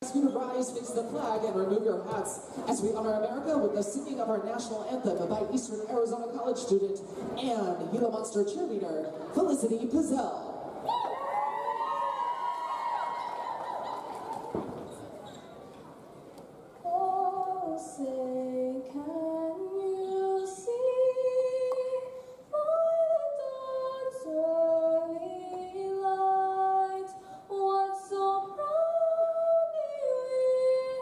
Ask you to rise, face the flag, and remove your hats as we honor America with the singing of our national anthem by Eastern Arizona College student and Gila Monster cheerleader Felicity Pizzell. Oh, say, can you see by the dawn's early light what so proudly we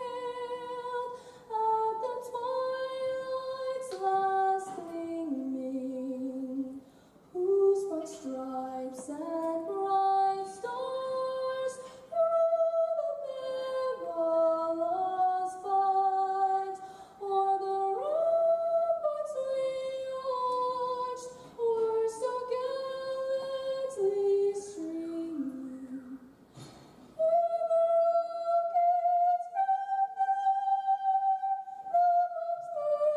hailed at the twilight's last gleaming, whose broad stripes and bright stars through the perilous fight o'er the ramparts we watched were so gallantly streaming. When the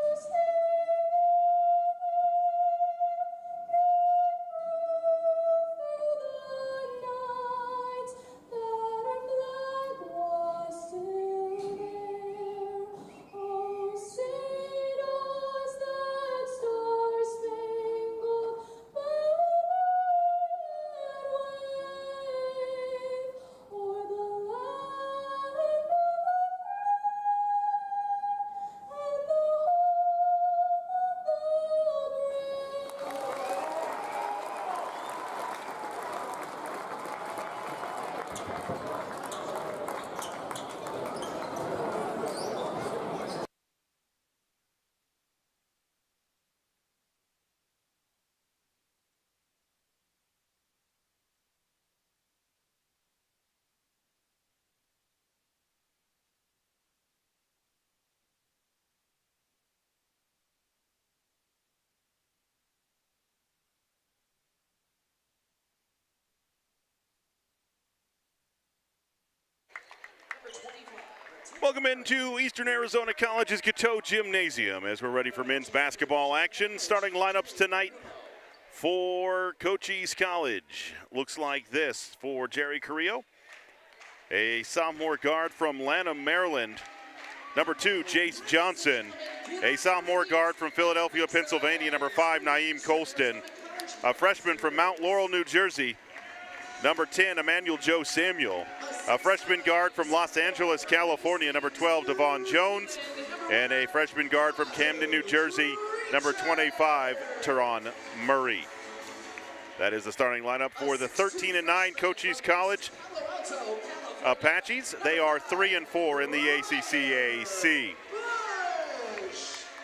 rockets from the bombs bursting Welcome into Eastern Arizona College's Coteau Gymnasium as we're ready for men's basketball action. Starting lineups tonight for Cochise College. Looks like this for Jerry Carrillo. A sophomore guard from Lanham, Maryland. Number 2, Jace Johnson. A sophomore guard from Philadelphia, Pennsylvania. Number 5, Naeem Colston. A freshman from Mount Laurel, New Jersey. Number 10, Emmanuel Joe Samuel. A freshman guard from Los Angeles, California, number 12, Devon Jones. And a freshman guard from Camden, New Jersey, number 25, Teron Murray. That is the starting lineup for the 13-9 Cochise College Apaches. They are 3-4 in the ACCAC.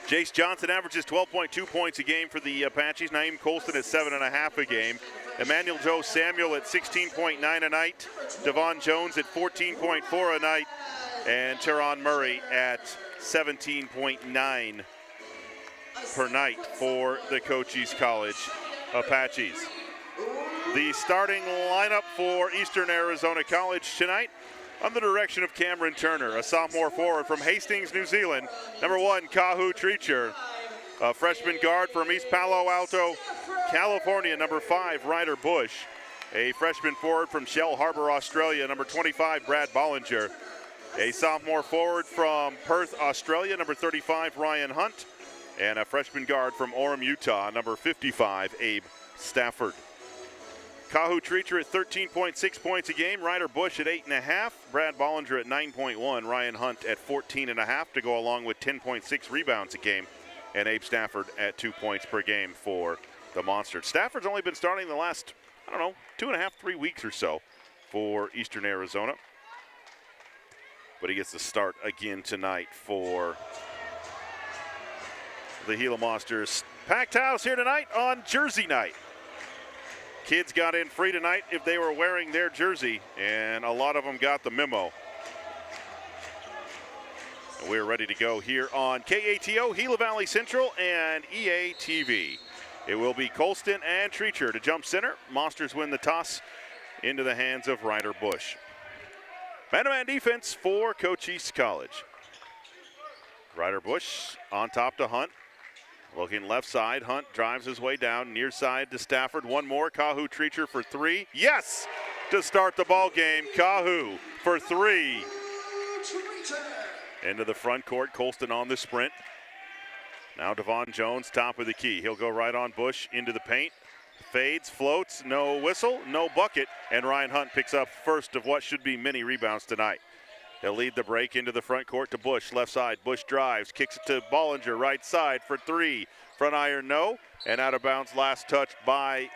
Jace Johnson averages 12.2 points a game for the Apaches. Naeem Colston at 7.5 a game. Emmanuel Joe Samuel at 16.9 a night. Devon Jones at 14.4 a night. And Teron Murray at 17.9 per night for the Cochise College Apaches. The starting lineup for Eastern Arizona College tonight, under the direction of Cameron Turner, a sophomore forward from Hastings, New Zealand. Number 1, Kahu Treacher, a freshman guard from East Palo Alto, California. Number 5, Ryder Bush, a freshman forward from Shell Harbor, Australia. Number 25, Brad Bollinger, a sophomore forward from Perth, Australia. Number 35, Ryan Hunt, and a freshman guard from Orem, Utah. Number 55, Abe Stafford. Kahu Treacher at 13.6 points a game. Ryder Bush at 8.5. Brad Bollinger at 9.1. Ryan Hunt at 14.5 to go along with 10.6 rebounds a game. And Abe Stafford at 2 points per game for the Monsters. Stafford's only been starting the last, 2.5, 3 weeks or so for Eastern Arizona. But he gets the start again tonight for the Gila Monsters. Packed house here tonight on Jersey night. Kids got in free tonight if they were wearing their jersey, and a lot of them got the memo. And we're ready to go here on KATO, Gila Valley Central, and EA TV. It will be Colston and Treacher to jump center. Monsters win the toss into the hands of Ryder Bush. Man-to-man defense for Cochise College. Ryder Bush on top to Hunt. Looking left side, Hunt drives his way down, near side to Stafford. One more, Kahu Treacher for 3. Yes! To start the ball game, Kahu for 3. Into the front court, Colston on the sprint. Now Devon Jones, top of the key. He'll go right on Bush into the paint. Fades, floats, no whistle, no bucket, and Ryan Hunt picks up first of what should be many rebounds tonight. He'll lead the break into the front court to Bush, left side. Bush drives, kicks it to Bollinger, right side for three. Front iron, no, and out of bounds, last touch by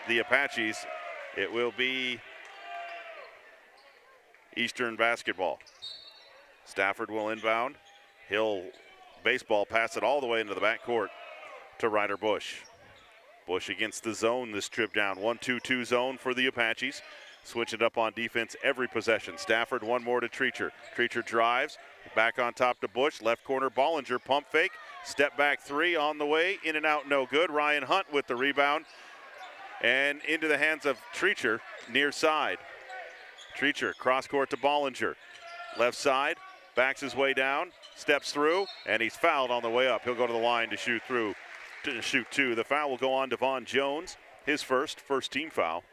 the Apaches. It will be Eastern basketball. Stafford will inbound. He'll baseball pass it all the way into the backcourt to Ryder Bush. Bush against the zone this trip down. 1-2-2 zone for the Apaches. Switching up on defense every possession. Stafford one more to Treacher. Treacher drives. Back on top to Bush. Left corner Bollinger. Pump fake. Step back three on the way. In and out no good. Ryan Hunt with the rebound. And into the hands of Treacher near side. Treacher cross court to Bollinger. Left side. Backs his way down. Steps through. And he's fouled on the way up. He'll go to the line to shoot through. To shoot two. The foul will go on Devon Jones. His first team foul.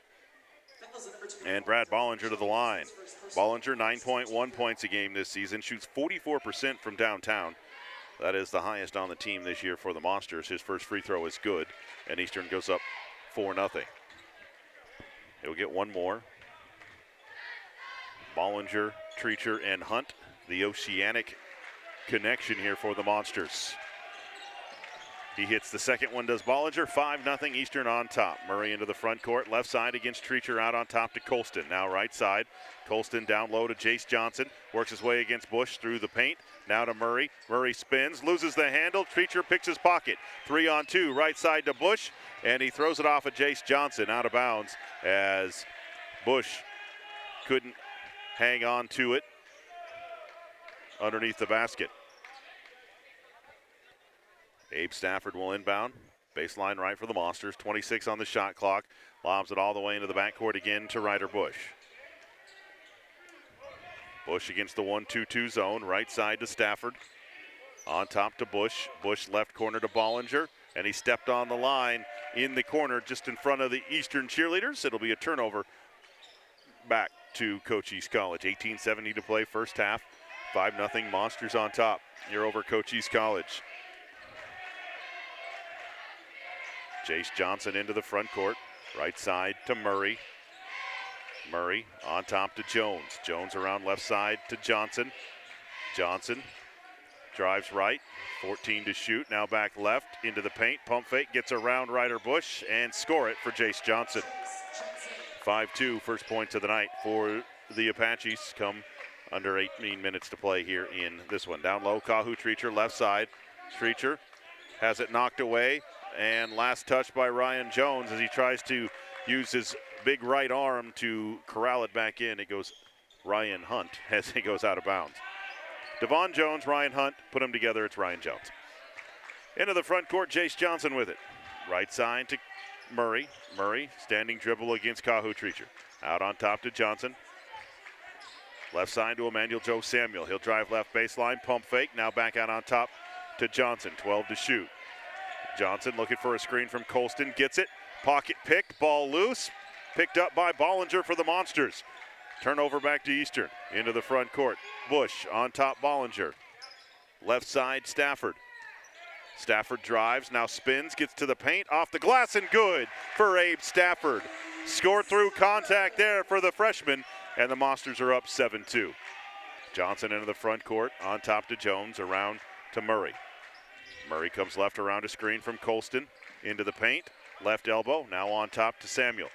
And Brad Bollinger to the line. Bollinger 9.1 points a game this season. Shoots 44% from downtown. That is the highest on the team this year for the Monsters. His first free throw is good. And Eastern goes up 4-0. He'll get one more. Bollinger, Treacher, and Hunt. The Oceanic connection here for the Monsters. He hits the second one, does Bollinger. 5-0 Eastern on top. Murray into the front court. Left side against Treacher, out on top to Colston. Now right side. Colston down low to Jace Johnson. Works his way against Bush through the paint. Now to Murray. Murray spins, loses the handle. Treacher picks his pocket. 3-on-2, right side to Bush. And he throws it off of Jace Johnson out of bounds as Bush couldn't hang on to it underneath the basket. Abe Stafford will inbound. Baseline right for the Monsters. 26 on the shot clock. Lobs it all the way into the backcourt again to Ryder Bush. Bush against the 1-2-2 zone. Right side to Stafford. On top to Bush. Bush left corner to Bollinger. And he stepped on the line in the corner just in front of the Eastern cheerleaders. It'll be a turnover back to Cochise College. 18:70 to play first half. 5-0 Monsters on top. You're over Cochise College. Jace Johnson into the front court. Right side to Murray. Murray on top to Jones. Jones around left side to Johnson. Johnson drives right. 14 to shoot. Now back left into the paint. Pump fake. Gets around Ryder Bush and score it for Jace Johnson. 5-2 first points of the night for the Apaches. Come under 18 minutes to play here in this one. Down low, Kahu Treacher left side. Treacher has it knocked away. And last touch by Ryan Jones as he tries to use his big right arm to corral it back in. It goes Ryan Hunt as he goes out of bounds. Devon Jones, Ryan Hunt, put them together. It's Ryan Jones. Into the front court, Jace Johnson with it. Right side to Murray. Murray standing dribble against Kahu Treacher. Out on top to Johnson. Left side to Emmanuel Joe Samuel. He'll drive left baseline, pump fake. Now back out on top to Johnson. 12 to shoot. Johnson looking for a screen from Colston, gets it, pocket picked, ball loose, picked up by Bollinger for the Monsters. Turnover back to Eastern, into the front court. Bush on top, Bollinger. Left side, Stafford. Stafford drives, now spins, gets to the paint, off the glass and good for Abe Stafford. Score through contact there for the freshman, and the Monsters are up 7-2. Johnson into the front court, on top to Jones, around to Murray. Murray comes left around a screen from Colston into the paint. Left elbow, now on top to Samuel.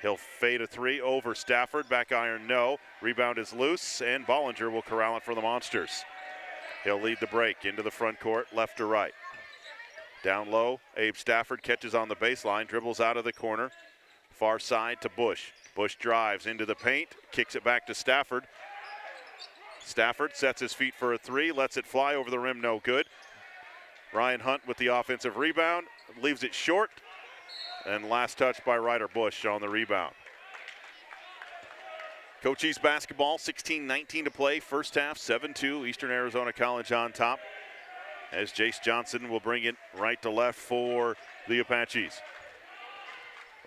He'll fade a three over Stafford. Back iron, no. Rebound is loose, and Bollinger will corral it for the Monsters. He'll lead the break into the front court, left to right. Down low, Abe Stafford catches on the baseline, dribbles out of the corner. Far side to Bush. Bush drives into the paint, kicks it back to Stafford. Stafford sets his feet for a three, lets it fly over the rim, no good. Ryan Hunt with the offensive rebound, leaves it short, and last touch by Ryder Bush on the rebound. Cochise basketball, 16-19 to play, first half, 7-2, Eastern Arizona College on top, as Jace Johnson will bring it right to left for the Apaches.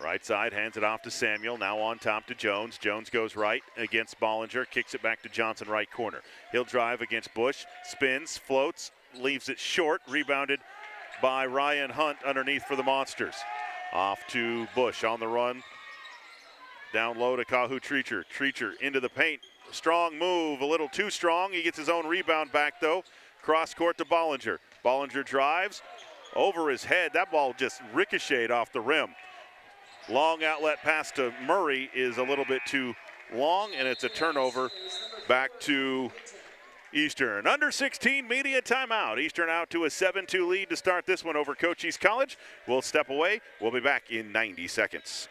Right side, hands it off to Samuel. Now on top to Jones. Jones goes right against Bollinger. Kicks it back to Johnson, right corner. He'll drive against Bush. Spins, floats, leaves it short. Rebounded by Ryan Hunt underneath for the Monsters. Off to Bush on the run. Down low to Kahu Treacher. Treacher into the paint. Strong move, a little too strong. He gets his own rebound back though. Cross court to Bollinger. Bollinger drives over his head. That ball just ricocheted off the rim. Long outlet pass to Murray is a little bit too long, and it's a turnover back to Eastern. Under 16 media timeout. Eastern out to a 7-2 lead to start this one over Cochise College. We'll step away. We'll be back in 90 seconds.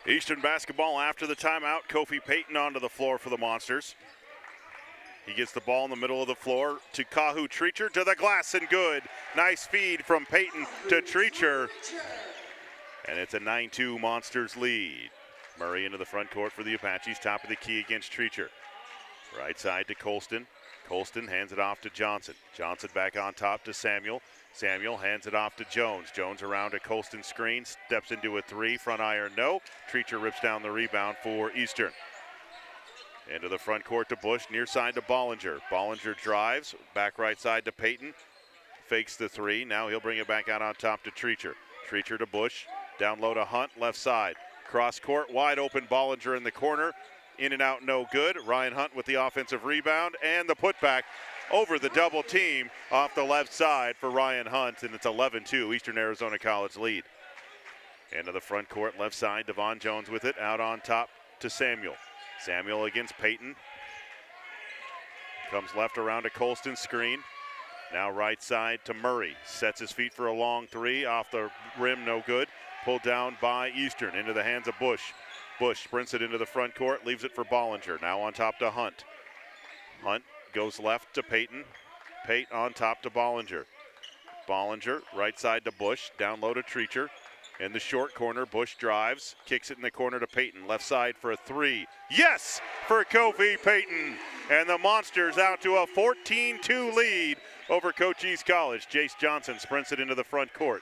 Eastern basketball after the timeout. Kofi Payton onto the floor for the Monsters. He gets the ball in the middle of the floor to Kahu Treacher, to the glass and good. Nice feed from Payton to Treacher. And it's a 9-2 Monsters lead. Murray into the front court for the Apaches, top of the key against Treacher. Right side to Colston. Colston hands it off to Johnson. Johnson back on top to Samuel. Samuel hands it off to Jones. Jones around a Colston screen, steps into a three, front iron no. Treacher rips down the rebound for Eastern. Into the front court to Bush, near side to Bollinger. Bollinger drives, back right side to Payton. Fakes the three, now he'll bring it back out on top to Treacher. Treacher to Bush, down low to Hunt, left side. Cross court, wide open, Bollinger in the corner. In and out, no good. Ryan Hunt with the offensive rebound and the putback over the double team off the left side for Ryan Hunt, and it's 11-2, Eastern Arizona College lead. Into the front court, left side, Devon Jones with it, out on top to Samuel. Samuel against Payton. Comes left around a Colston screen. Now right side to Murray. Sets his feet for a long three, off the rim, no good. Pulled down by Eastern, into the hands of Bush. Bush sprints it into the front court, leaves it for Bollinger. Now on top to Hunt. Hunt goes left to Payton. Payton on top to Bollinger. Bollinger, right side to Bush, down low to Treacher. In the short corner, Bush drives, kicks it in the corner to Payton. Left side for a three. Yes, for Kofi Payton. And the Monsters out to a 14-2 lead over Cochise College. Jace Johnson sprints it into the front court.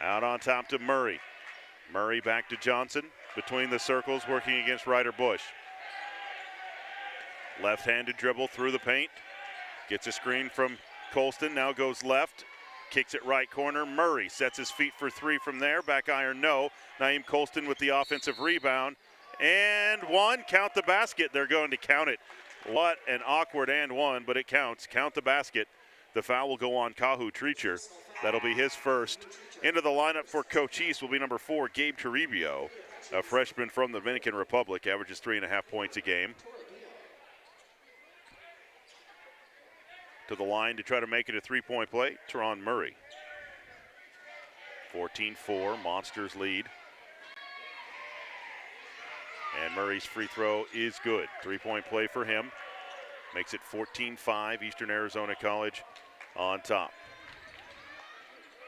Out on top to Murray. Murray back to Johnson. Between the circles, working against Ryder Bush. Left-handed dribble through the paint. Gets a screen from Colston, now goes left. Kicks it right corner. Murray sets his feet for three from there. Back iron, no. Naeem Colston with the offensive rebound. And one, count the basket. They're going to count it. What an awkward and one, but it counts. Count the basket. The foul will go on Kahu Treacher. That'll be his first. Into the lineup for Cochise will be number 4, Gabe Toribio, a freshman from the Dominican Republic, averages 3.5 points a game. To the line to try to make it a three-point play, Teron Murray. 14-4, Monsters lead. And Murray's free throw is good. Three-point play for him. Makes it 14-5, Eastern Arizona College on top.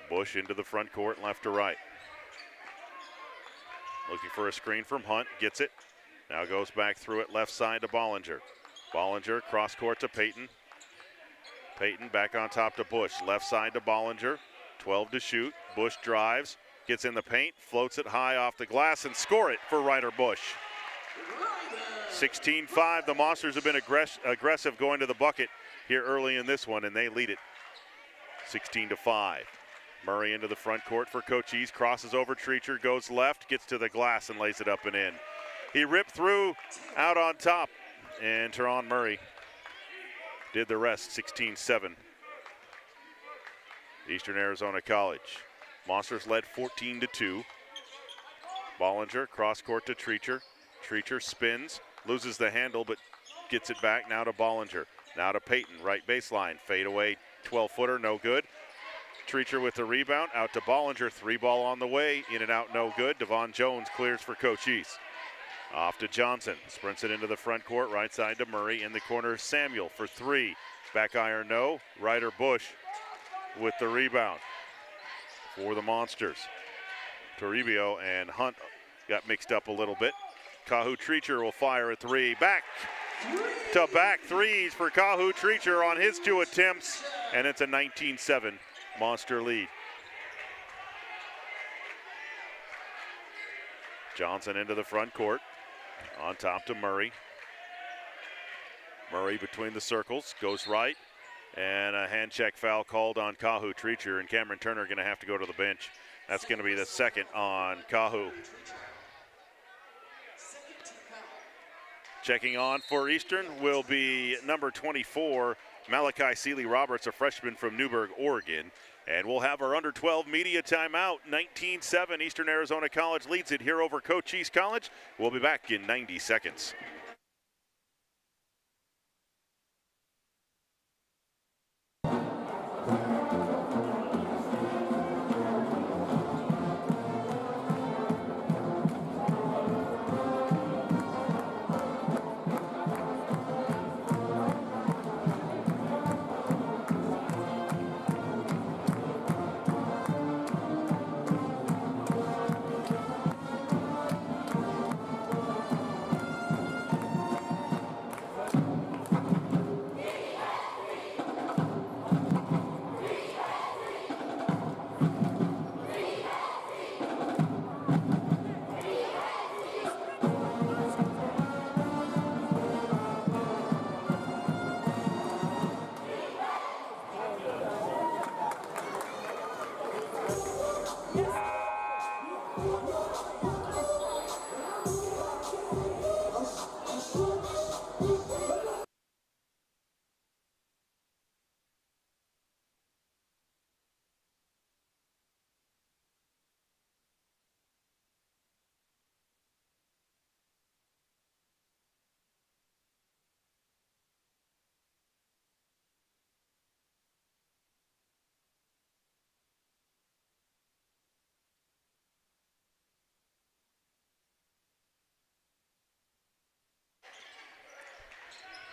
Bush into the front court, left to right. Looking for a screen from Hunt, gets it. Now goes back through it, left side to Bollinger. Bollinger, cross court to Payton. Payton back on top to Bush, left side to Bollinger. 12 to shoot, Bush drives, gets in the paint, floats it high off the glass and score it for Ryder Bush. 16-5, the Monsters have been aggressive going to the bucket here early in this one, and they lead it 16-5. Murray into the front court for Cochise, crosses over Treacher, goes left, gets to the glass and lays it up and in. He ripped through out on top, and Teron Murray did the rest, 16-7. Eastern Arizona College. Monsters led 14-2. Bollinger, cross court to Treacher. Treacher spins, loses the handle, but gets it back now to Bollinger. Now to Payton, right baseline, fade away, 12-footer, no good. Treacher with the rebound, out to Bollinger, 3-ball on the way, in and out, no good. Devon Jones clears for Cochise. Off to Johnson, sprints it into the front court, right side to Murray, in the corner, Samuel for 3. Back iron, no. Ryder Bush with the rebound for the Monsters. Toribio and Hunt got mixed up a little bit. Kahu Treacher will fire a 3. Back to back threes for Kahu Treacher on his 2 attempts, and it's a 19-7 Monster lead. Johnson into the front court, on top to Murray. Murray between the circles, goes right, and a hand check foul called on Kahu Treacher, and Cameron Turner going to have to go to the bench. That's going to be the second on Kahu. Checking on for Eastern will be number 24, Malachi Seeley-Roberts, a freshman from Newberg, Oregon. And we'll have our under-12 media timeout. 19-7, Eastern Arizona College leads it here over Cochise College. We'll be back in 90 seconds.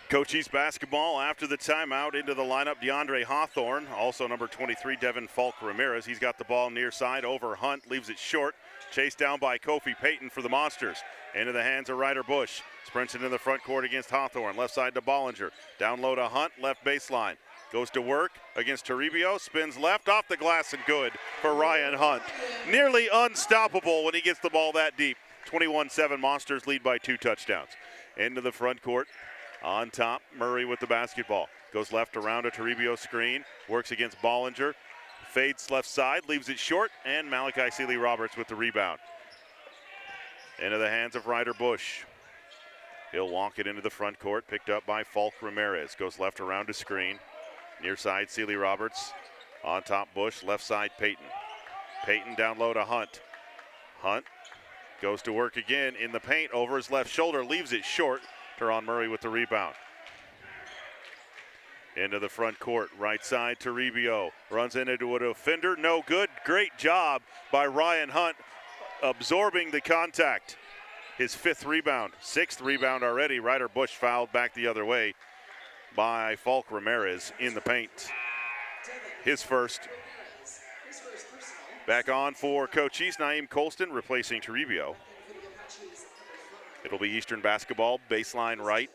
Cochise basketball after the timeout. Into the lineup, DeAndre Hawthorne, also number 23, Devin Falk Ramirez. He's got the ball near side over Hunt, leaves it short. Chased down by Kofi Payton for the Monsters. Into the hands of Ryder Bush. Sprints into the front court against Hawthorne. Left side to Bollinger. Down low to Hunt, left baseline. Goes to work against Toribio. Spins left off the glass and good for Ryan Hunt. Nearly unstoppable when he gets the ball that deep. 21-7, Monsters lead by 2 touchdowns. Into the front court. On top, Murray with the basketball. Goes left around a Toribio screen. Works against Bollinger. Fades left side, leaves it short, and Malachi Seeley-Roberts with the rebound. Into the hands of Ryder Bush. He'll walk it into the front court, picked up by Falk Ramirez. Goes left around to screen. Near side, Seeley-Roberts. On top, Bush. Left side, Payton. Payton down low to Hunt. Hunt goes to work again in the paint over his left shoulder, leaves it short. Teron Murray with the rebound. Into the front court, right side, Toribio. Runs into a defender, no good. Great job by Ryan Hunt absorbing the contact. His 5th rebound, 6th rebound already. Ryder Bush fouled back the other way by Falk Ramirez in the paint. His first. Back on for Cochise, Naeem Colston replacing Toribio. It'll be Eastern basketball, baseline right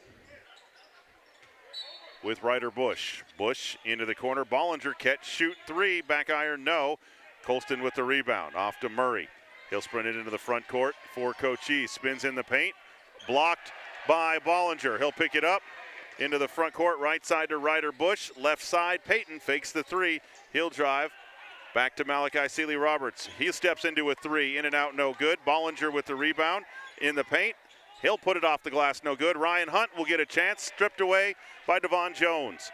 with Ryder Bush. Bush into the corner, Bollinger catch, shoot, three, back iron, no. Colston with the rebound, off to Murray. He'll sprint it into the front court for Cochise, spins in the paint, blocked by Bollinger. He'll pick it up into the front court, right side to Ryder Bush, left side, Payton fakes the three, he'll drive. Back to Malachi Sealy-Roberts. He steps into a three, in and out, no good. Bollinger with the rebound in the paint. He'll put it off the glass, no good. Ryan Hunt will get a chance, stripped away by Devon Jones.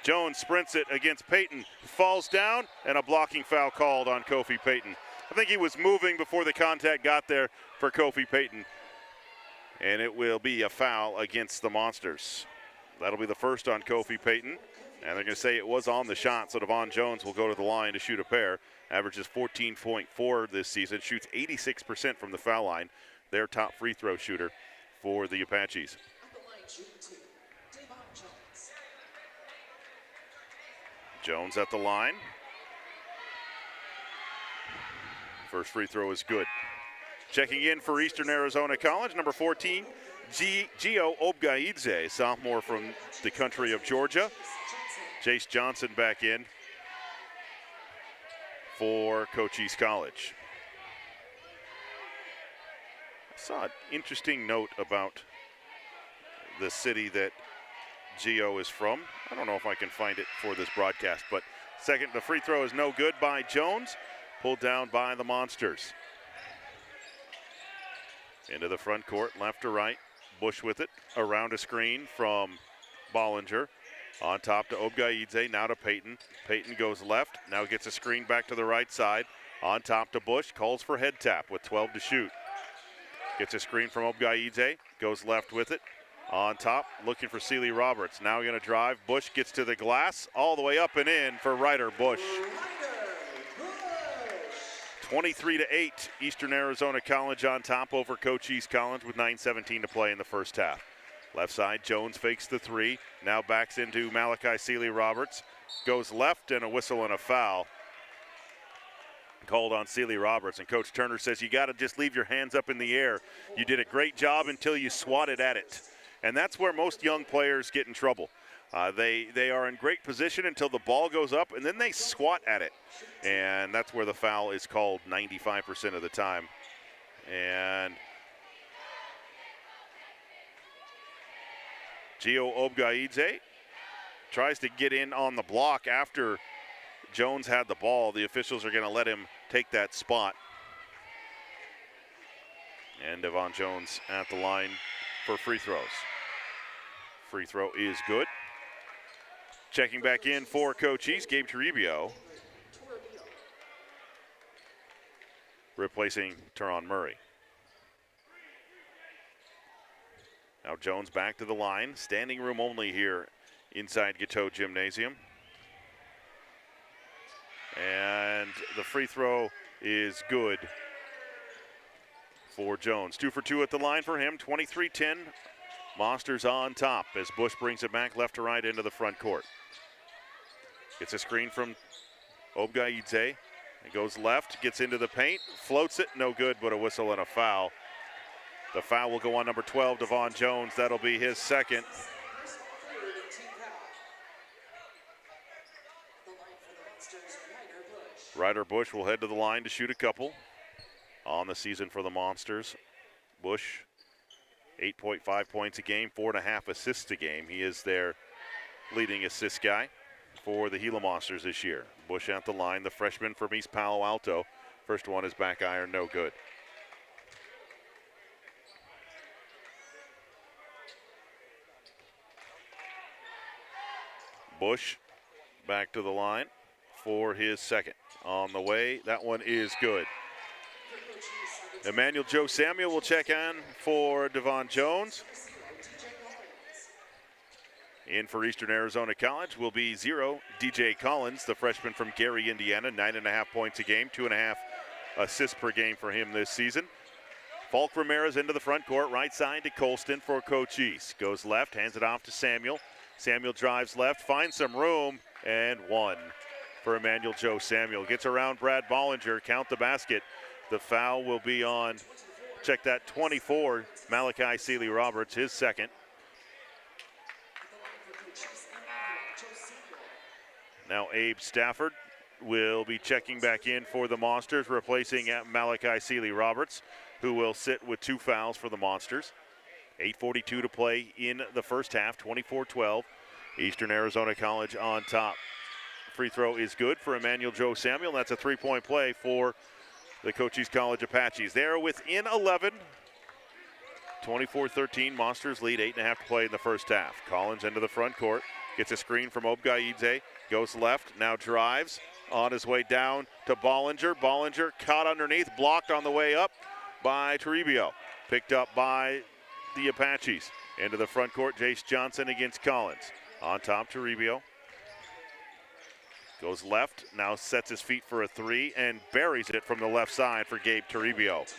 Jones sprints it against Payton, falls down, and a blocking foul called on Kofi Payton. I think he was moving before the contact got there for Kofi Payton. And it will be a foul against the Monsters. That'll be the first on Kofi Payton. And they're going to say it was on the shot, so Devon Jones will go to the line to shoot a pair. Averages 14.4 this season, shoots 86% from the foul line. Their top free throw shooter for the Apaches. Jones at the line. First free throw is good. Checking in for Eastern Arizona College, number 14, Gio Obgaidze, sophomore from the country of Georgia. Chase Johnson back in for Cochise College. I saw an interesting note about the city that Gio is from. I don't know if I can find it for this broadcast, but second, the free throw is no good by Jones, pulled down by the Monsters. Into the front court, left to right, Bush with it, around a screen from Bollinger. On top to Obgaidze, now to Payton. Payton goes left, now gets a screen back to the right side. On top to Bush, calls for head tap with 12 to shoot. Gets a screen from Obgaidze, goes left with it. On top, looking for Sealy-Roberts. Now going to drive. Bush gets to the glass, all the way up and in for Ryder Bush. 23-8, Eastern Arizona College on top over Cochise College with 9:17 to play in the first half. Left side, Jones fakes the three. Now backs into Malachi Sealy-Roberts. Goes left, and a whistle and a foul called on Sealy-Roberts. And Coach Turner says you got to just leave your hands up in the air. You did a great job until you swatted at it. And that's where most young players get in trouble. They are in great position until the ball goes up, and then they swat at it. And that's where the foul is called 95% of the time. And Gio Obgaidze tries to get in on the block after Jones had the ball. The officials are going to let him take that spot. And Devon Jones at the line for free throws. Free throw is good. Checking back in for Cochise, Gabe Toribio, replacing Teron Murray. Now Jones back to the line. Standing room only here inside Gateau Gymnasium. And the free throw is good for Jones. 2 for 2 at the line for him. 23-10. Monsters on top as Bush brings it back left to right into the front court. Gets a screen from Obgaidze. It goes left, gets into the paint, floats it, no good, but a whistle and a foul. The foul will go on number 12, Devon Jones. That'll be his second. Ryder Bush will head to the line to shoot a couple on the season for the Monsters. Bush, 8.5 points a game, 4.5 assists a game. He is their leading assist guy for the Gila Monsters this year. Bush at the line, the freshman from East Palo Alto. First one is back iron, no good. Bush back to the line for his second. On the way, that one is good. Emmanuel Joe Samuel will check in for Devon Jones. In for Eastern Arizona College will be 0, DJ Collins, the freshman from Gary, Indiana, 9.5 points a game, 2.5 assists per game for him this season. Falk Ramirez into the front court, right side to Colston for Cochise. Goes left, hands it off to Samuel. Samuel drives left, finds some room, and one for Emmanuel Joe Samuel. Gets around Brad Bollinger, count the basket. The foul will be on Check that, 24, Malachi Sealy-Roberts, his second. Now Abe Stafford will be checking back in for the Monsters, replacing Malachi Sealy-Roberts, who will sit with 2 fouls for the Monsters. 8:42 to play in the first half, 24-12. Eastern Arizona College on top. Free throw is good for Emmanuel Joe Samuel. That's a 3-point play for the Cochise College Apaches. They're within 11. 24-13, Monsters lead, 8.5 to play in the first half. Collins into the front court, gets a screen from Obgaidze, goes left, now drives, on his way down to Bollinger. Bollinger caught underneath, blocked on the way up by Toribio. Picked up by the Apaches. Into the front court, Jace Johnson against Collins. On top, Toribio. Goes left, now sets his feet for a 3 and buries it from the left side for Gabe Toribio.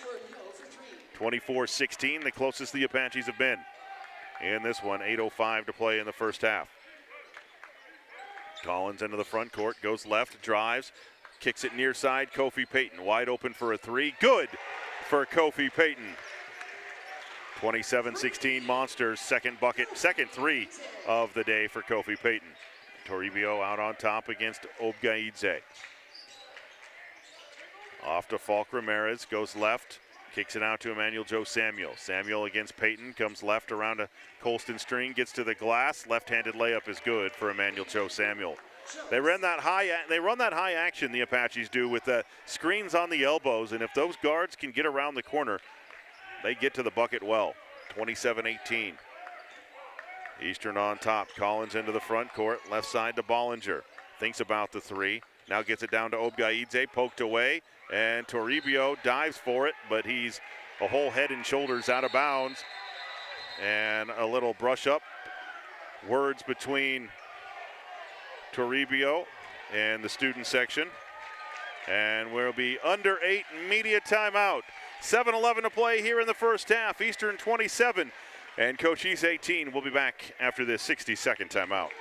24-16, the closest the Apaches have been in this one. 8:05 to play in the first half. Collins into the front court, goes left, drives, kicks it near side. Kofi Payton wide open for a 3. Good for Kofi Payton. 27-16 Monsters, second bucket, second 3 of the day for Kofi Payton. Toribio out on top against Obgaidze. Off to Falk Ramirez, goes left, kicks it out to Emmanuel Joe Samuel. Samuel against Payton, comes left around a Colston string, gets to the glass. Left-handed layup is good for Emmanuel Joe Samuel. They run that high action, the Apaches do, with the screens on the elbows, and if those guards can get around the corner, they get to the bucket well. 27-18. Eastern on top. Collins into the front court, left side to Bollinger. Thinks about the 3. Now gets it down to Obgaidze, poked away, and Toribio dives for it, but he's a whole head and shoulders out of bounds. And a little brush up. Words between Toribio and the student section. And we'll be under 8, media timeout. 7:11 to play here in the first half. Eastern 27 and Cochise 18. We'll be back after this 60-second timeout.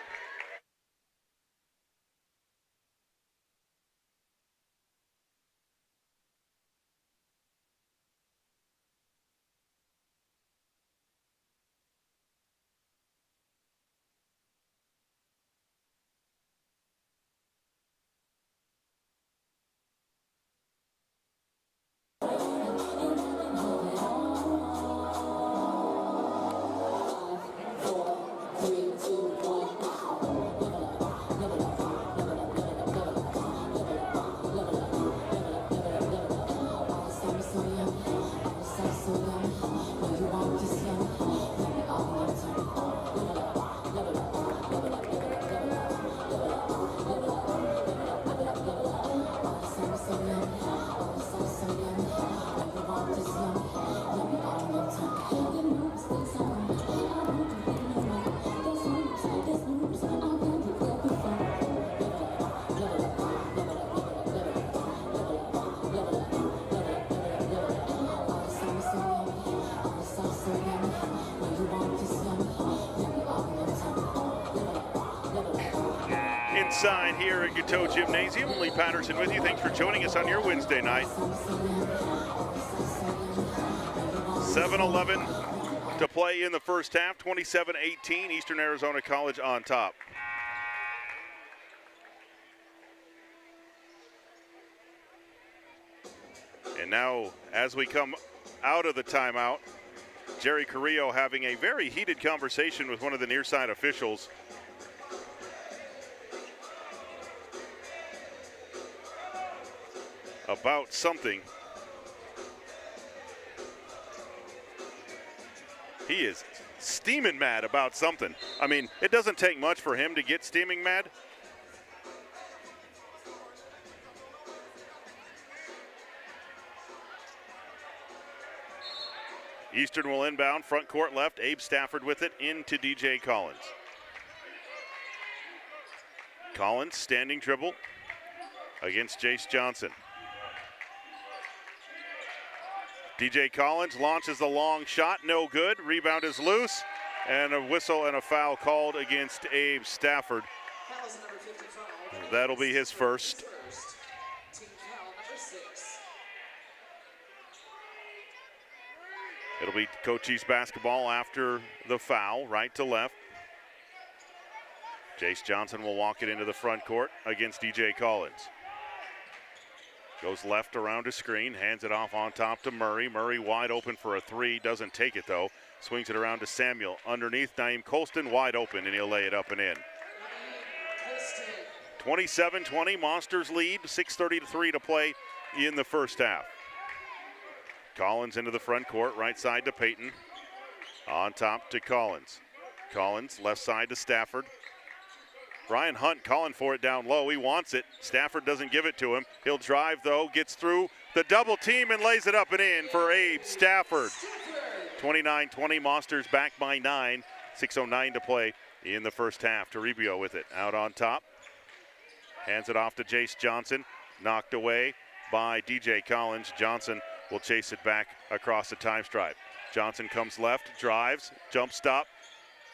Inside here at Gateau Gymnasium, Lee Patterson with you. Thanks for joining us on your Wednesday night. 7:11 to play in the first half, 27-18, Eastern Arizona College on top. And now, as we come out of the timeout, Jerry Carrillo having a very heated conversation with one of the near side officials. About something. He is steaming mad about something. I mean, it doesn't take much for him to get steaming mad. Eastern will inbound, front court left, Abe Stafford with it, into DJ Collins. Collins, standing dribble against Jace Johnson. DJ Collins launches the long shot, no good. Rebound is loose, and a whistle and a foul called against Abe Stafford. That'll be his first. It'll be Cochise basketball after the foul, right to left. Jace Johnson will walk it into the front court against DJ Collins. Goes left around a screen, hands it off on top to Murray. Murray wide open for a three, doesn't take it though. Swings it around to Samuel. Underneath, Naeem Colston wide open, and he'll lay it up and in. 27-20, Monsters lead, 6:33 to play in the first half. Collins into the front court, right side to Payton. On top to Collins. Collins, left side to Stafford. Brian Hunt calling for it down low. He wants it. Stafford doesn't give it to him. He'll drive, though, gets through the double team and lays it up and in for Abe Stafford. 29-20, Monsters back by 9. 6:09 to play in the first half. Toribio with it. Out on top. Hands it off to Jace Johnson. Knocked away by DJ Collins. Johnson will chase it back across the time stripe. Johnson comes left, drives, jump stop.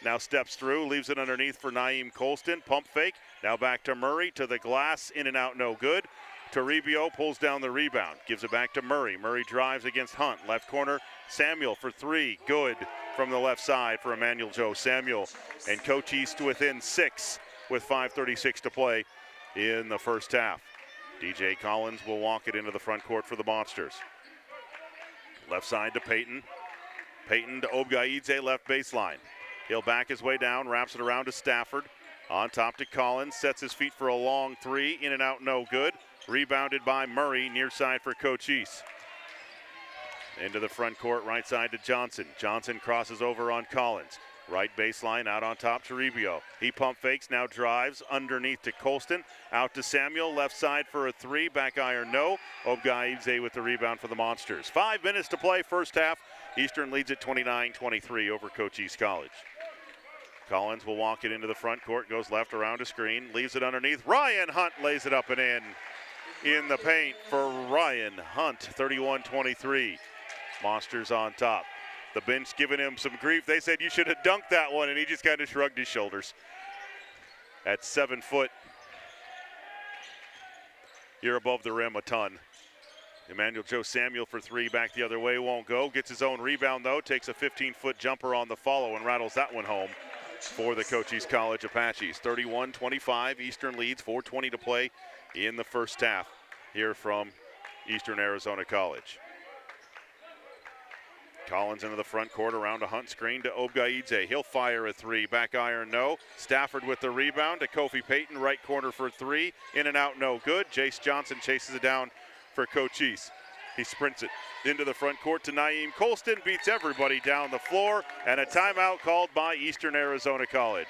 Now steps through, leaves it underneath for Naeem Colston. Pump fake. Now back to Murray, to the glass, in and out, no good. Toribio pulls down the rebound, gives it back to Murray. Murray drives against Hunt. Left corner, Samuel for three. Good from the left side for Emmanuel Joe Samuel. And Cochise within 6 with 5:36 to play in the first half. DJ Collins will walk it into the front court for the Monsters. Left side to Payton. Payton to Obgaidze, left baseline. He'll back his way down, wraps it around to Stafford. On top to Collins, sets his feet for a long three. In and out, no good. Rebounded by Murray, near side for Cochise. Into the front court, right side to Johnson. Johnson crosses over on Collins. Right baseline, out on top to Toribio. He pump fakes, now drives underneath to Colston. Out to Samuel, left side for a three. Back iron, no. Obgaidze with the rebound for the Monsters. 5 minutes to play, first half. Eastern leads at 29-23 over Cochise College. Collins will walk it into the front court, goes left around a screen, leaves it underneath. Ryan Hunt lays it up and in the paint for Ryan Hunt, 31-23. Monsters on top. The bench giving him some grief. They said you should have dunked that one, and he just kind of shrugged his shoulders. At 7 foot, you're above the rim a ton. Emmanuel Joe Samuel for three, back the other way, won't go. Gets his own rebound, though. Takes a 15-foot jumper on the follow and rattles that one home for the Cochise College Apaches. 31-25, Eastern leads, 4:20 to play in the first half here from Eastern Arizona College. Collins into the front court, around a Hunt screen to Obgaidze. He'll fire a three, back iron, no. Stafford with the rebound to Kofi Payton, right corner for three. In and out, no good. Jace Johnson chases it down for Cochise. He sprints it into the front court to Naeem Colston, beats everybody down the floor, and a timeout called by Eastern Arizona College.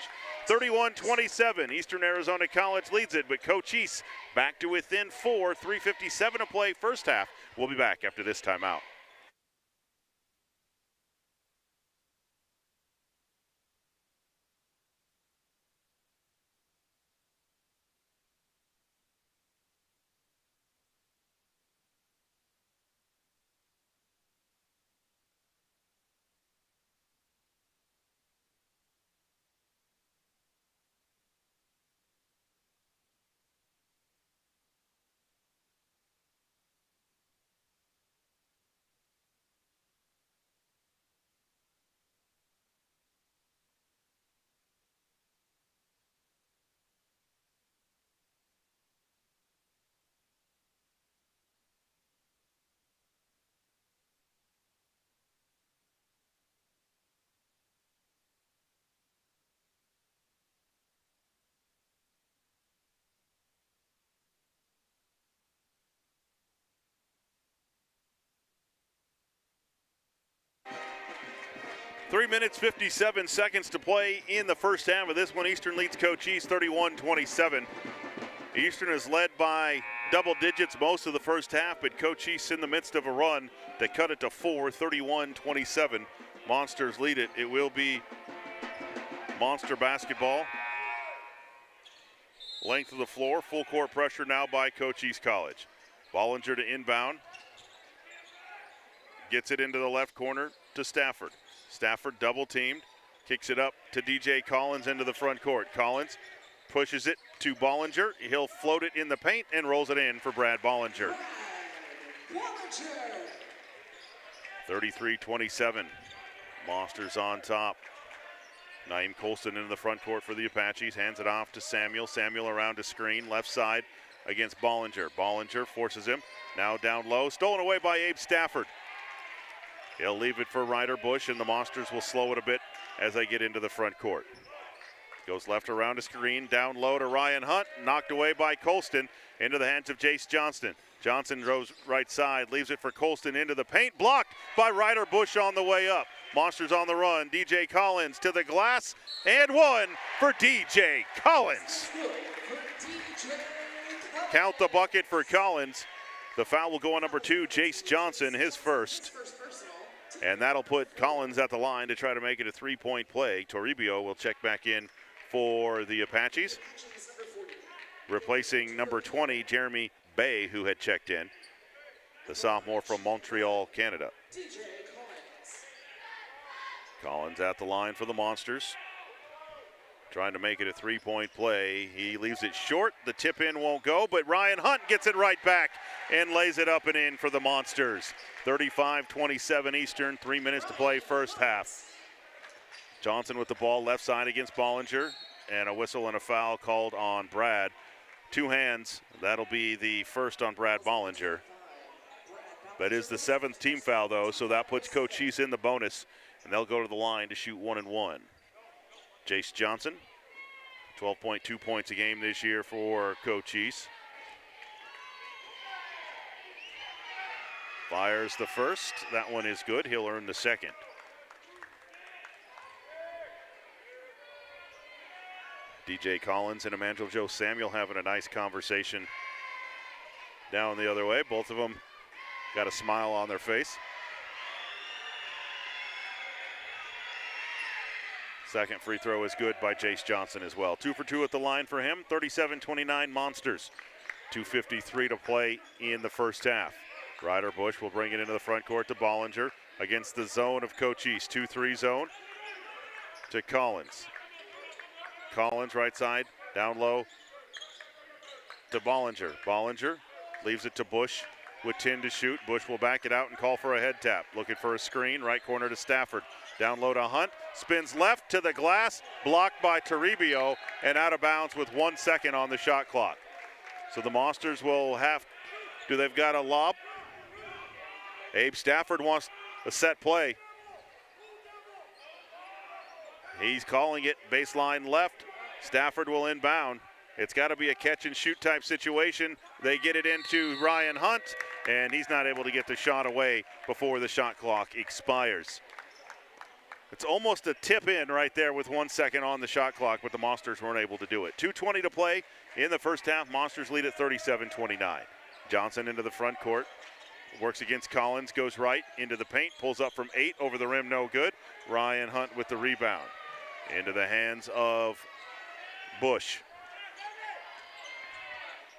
31-27, Eastern Arizona College leads it, but Cochise back to within 4, 3:57 to play first half. We'll be back after this timeout. Three minutes, 57 seconds to play in the first half of this one. Eastern leads Cochise 31-27. Eastern is led by double digits most of the first half, but Cochise in the midst of a run that cut it to 4, 31-27. Monsters lead it. It will be Monster basketball. Length of the floor, full court pressure now by Cochise College. Bollinger to inbound. Gets it into the left corner to Stafford. Stafford double teamed, kicks it up to DJ Collins into the front court. Collins pushes it to Bollinger. He'll float it in the paint and rolls it in for Brad Bollinger. 33-27. Monsters on top. Naeem Colston into the front court for the Apaches. Hands it off to Samuel. Samuel around to screen. Left side against Bollinger. Bollinger forces him. Now down low. Stolen away by Abe Stafford. He'll leave it for Ryder Bush, and the Monsters will slow it a bit as they get into the front court. Goes left around to screen. Down low to Ryan Hunt. Knocked away by Colston. Into the hands of Jace Johnston. Johnson goes right side. Leaves it for Colston into the paint. Blocked by Ryder Bush on the way up. Monsters on the run. DJ Collins to the glass. And one for DJ Collins. Count the bucket for Collins. The foul will go on number 2, Jace Johnson, his first. And that'll put Collins at the line to try to make it a 3-point play. Toribio will check back in for the Apaches, replacing number 20, Jeremy Bay, who had checked in, the sophomore from Montreal, Canada. Collins at the line for the Monsters, trying to make it a 3-point play. He leaves it short. The tip in won't go, but Ryan Hunt gets it right back and lays it up and in for the Monsters. 35-27 Eastern, 3 minutes to play first half. Johnson with the ball left side against Bollinger, and a whistle and a foul called on Brad. 2 hands, that'll be the first on Brad Bollinger. That is the 7th team foul though, so that puts Cochise in the bonus, and they'll go to the line to shoot 1-1. Jace Johnson, 12.2 points a game this year for Cochise. Fires the first, that one is good, he'll earn the second. DJ Collins and Emmanuel Joe Samuel having a nice conversation down the other way. Both of them got a smile on their face. Second free throw is good by Jace Johnson as well. 2 for 2 at the line for him. 37-29 Monsters. 2:53 to play in the first half. Ryder Bush will bring it into the front court to Bollinger against the zone of Cochise. 2-3 zone to Collins. Collins right side, down low to Bollinger. Bollinger leaves it to Bush with 10 to shoot. Bush will back it out and call for a head tap. Looking for a screen, right corner to Stafford. Down low to Hunt, spins left to the glass, blocked by Toribio, and out of bounds with 1 second on the shot clock. So the Monsters will have, they've got a lob? Abe Stafford wants a set play. He's calling it baseline left. Stafford will inbound. It's got to be a catch and shoot type situation. They get it into Ryan Hunt, and he's not able to get the shot away before the shot clock expires. It's almost a tip in right there with 1 second on the shot clock, but the Monsters weren't able to do it. 2:20 to play in the first half. Monsters lead at 37-29. Johnson into the front court. Works against Collins, goes right into the paint, pulls up from 8, over the rim, no good. Ryan Hunt with the rebound. Into the hands of Bush.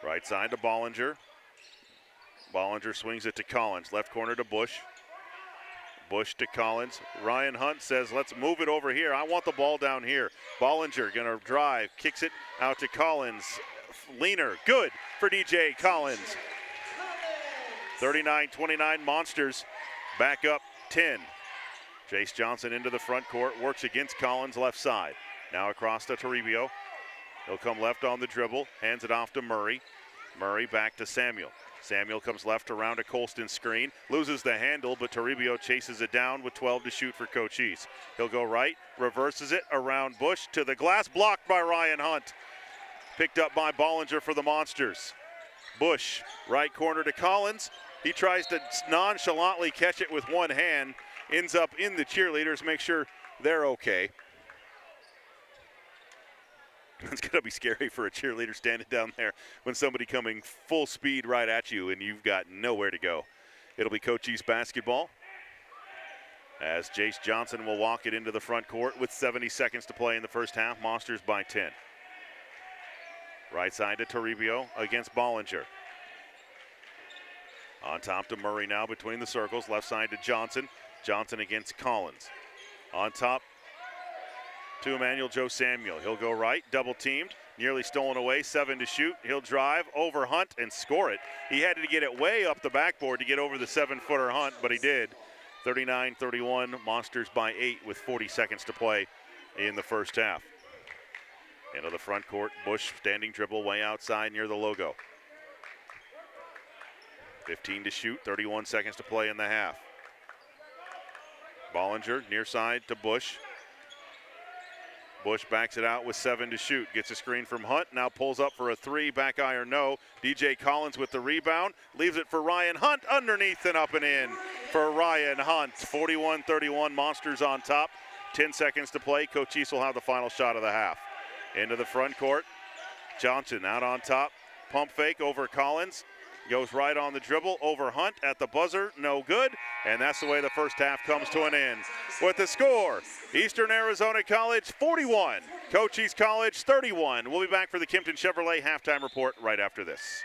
Right side to Bollinger. Bollinger swings it to Collins. Left corner to Bush. Bush to Collins. Ryan Hunt says, let's move it over here. I want the ball down here. Bollinger gonna drive, kicks it out to Collins. Leaner, good for DJ Collins. 39-29 Monsters, back up 10. Jace Johnson into the front court, works against Collins left side. Now across to Toribio. He'll come left on the dribble, hands it off to Murray. Murray back to Samuel. Samuel comes left around a Colston screen, loses the handle, but Toribio chases it down with 12 to shoot for Cochise. He'll go right, reverses it around Bush to the glass, blocked by Ryan Hunt. Picked up by Bollinger for the Monsters. Bush, right corner to Collins. He tries to nonchalantly catch it with one hand, ends up in the cheerleaders, make sure they're okay. It's going to be scary for a cheerleader standing down there when somebody coming full speed right at you and you've got nowhere to go. It'll be Cochise basketball as Jace Johnson will walk it into the front court with 70 seconds to play in the first half. Monsters by 10. Right side to Toribio against Bollinger. On top to Murray now between the circles. Left side to Johnson. Johnson against Collins. On top to Emmanuel Joe Samuel. He'll go right, double teamed, nearly stolen away, 7 to shoot. He'll drive over Hunt and score it. He had to get it way up the backboard to get over the 7-footer Hunt, but he did. 39-31, Monsters by 8 with 40 seconds to play in the first half. Into the front court, Bush standing dribble way outside near the logo. 15 to shoot, 31 seconds to play in the half. Bollinger near side to Bush. Bush backs it out with 7 to shoot. Gets a screen from Hunt, now pulls up for a 3, back iron no. DJ Collins with the rebound, leaves it for Ryan Hunt, underneath and up and in for Ryan Hunt. 41-31, Monsters on top. 10 seconds to play. Cochise will have the final shot of the half. Into the front court. Johnson out on top. Pump fake over Collins. Goes right on the dribble over Hunt at the buzzer. No good. And that's the way the first half comes to an end. With the score, Eastern Arizona College 41, Cochise College 31. We'll be back for the Kimpton Chevrolet halftime report right after this.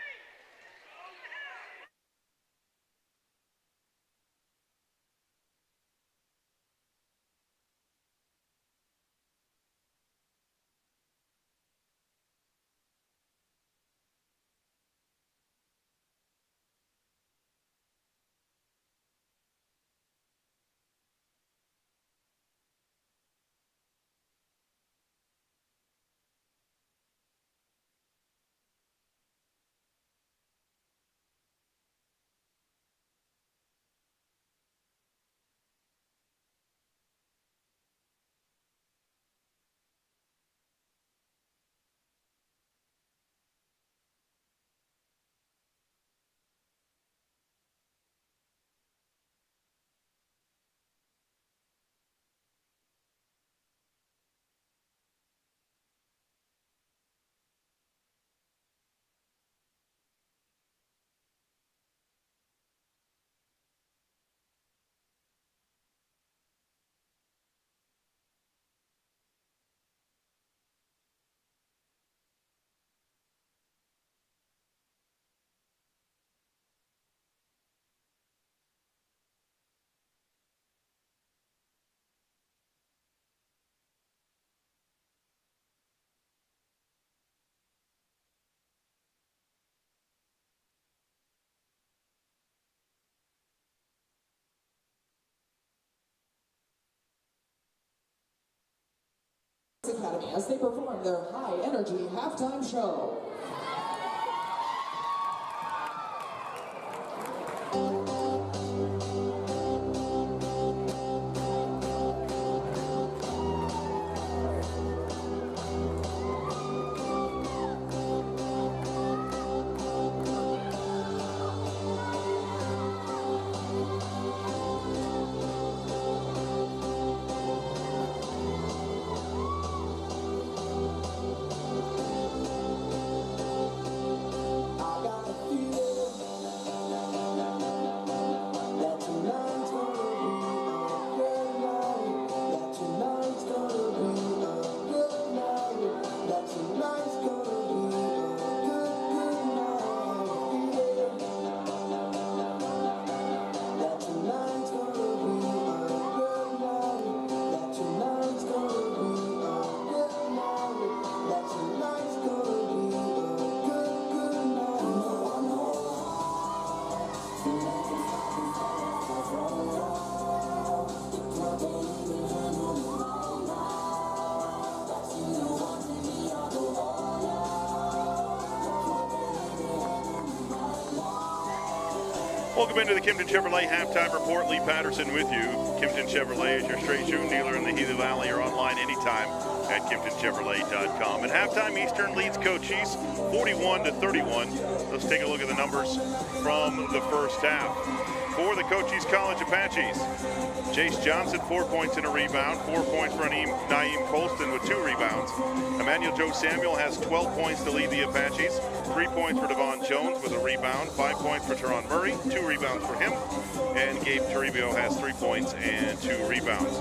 Academy as they perform their high energy halftime show. Welcome into the Kimpton Chevrolet halftime report. Lee Patterson with you. Kimpton Chevrolet is your straight shooting dealer in the Gila Valley. You're online anytime at KimptonChevrolet.com. At halftime, Eastern leads Cochise 41-31. Let's take a look at the numbers from the first half. For the Cochise College Apaches, Chase Johnson, 4 points and a rebound. 4 points for Naeem Colston with 2 rebounds. Emmanuel Joe Samuel has 12 points to lead the Apaches. 3 points for Devon Jones with a rebound. 5 points for Teron Murray, 2 rebounds for him. And Gabe Toribio has 3 points and 2 rebounds.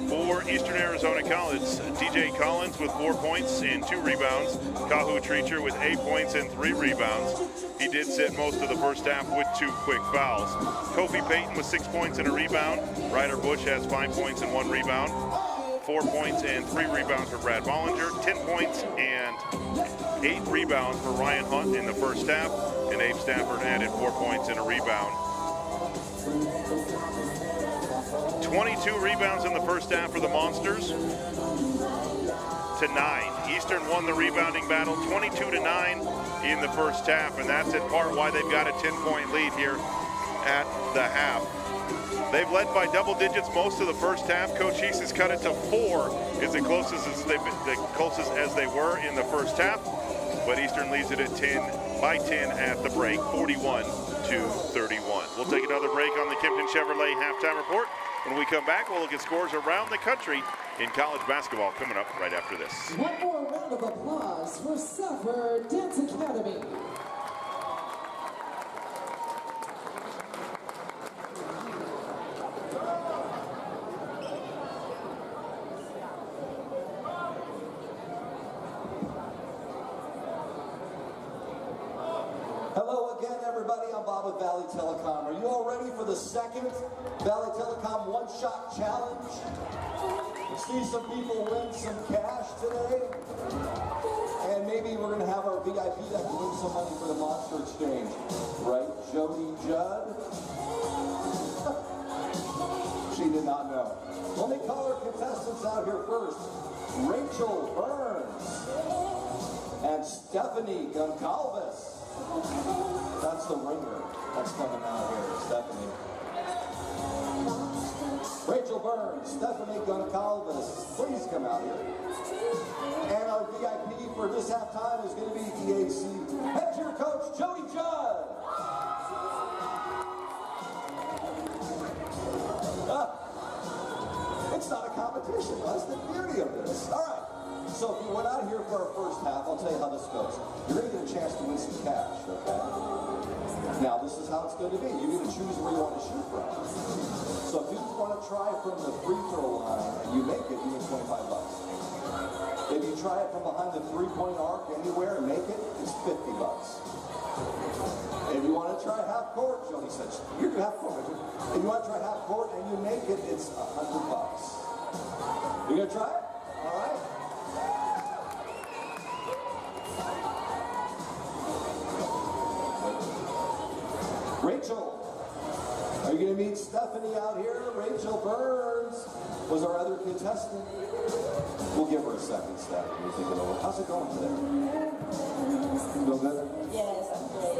For Eastern Arizona College, DJ Collins with 4 points and 2 rebounds. Kahu Treacher with 8 points and 3 rebounds. He did sit most of the first half with 2 quick fouls. Kofi Payton with 6 points and a rebound. Ryder Bush has 5 points and 1 rebound. 4 points and 3 rebounds for Brad Bollinger. 10 points and 8 rebounds for Ryan Hunt in the first half. And Abe Stafford added 4 points and a rebound. 22 rebounds in the first half for the Monsters to 9. Eastern won the rebounding battle 22-9 in the first half, and that's in part why they've got a 10-point lead here at the half. They've led by double digits most of the first half. Cochise has cut it to 4. It's the closest as they were in the first half, but Eastern leads it at 10 at the break, 41-31. We'll take another break on the Kimpton Chevrolet halftime report. When we come back, we'll look at scores around the country in college basketball coming up right after this. One more round of applause for Safford Dance Academy. Hello again, everybody. I'm Bob with Valley Telecom. Are you all ready for the second Valley Telecom one-shot challenge? See some people win some cash today. And maybe we're going to have our VIP that can win some money for the Monster Exchange. Right, Jody Judd? She did not know. Let me call our contestants out here first. Rachel Burns and Stephanie Goncalves. That's the ringer that's coming out here, Stephanie. Rachel Burns, Stephanie Goncalves, please come out here. And our VIP for this halftime is going to be EAC head cheer coach Jody Judd. It's not a competition. That's the beauty of this. All right. So if you went out here for our first half, I'll tell you how this goes. You're going to get a chance to win some cash, okay? Now, this is how it's going to be. You get to choose where you want to shoot from. So if you want to try from the free throw line and you make it, you get $25. If you try it from behind the three-point arc anywhere and make it, it's $50. If you want to try half court, Jody said, you do half court. If you want to try half court and you make it, it's $100. You going to try it? All right. Rachel, are you going to meet Stephanie out here? Rachel Burns was our other contestant. We'll give her a second, Stephanie. Think it over. How's it going today? Feel good? Yes, I'm great.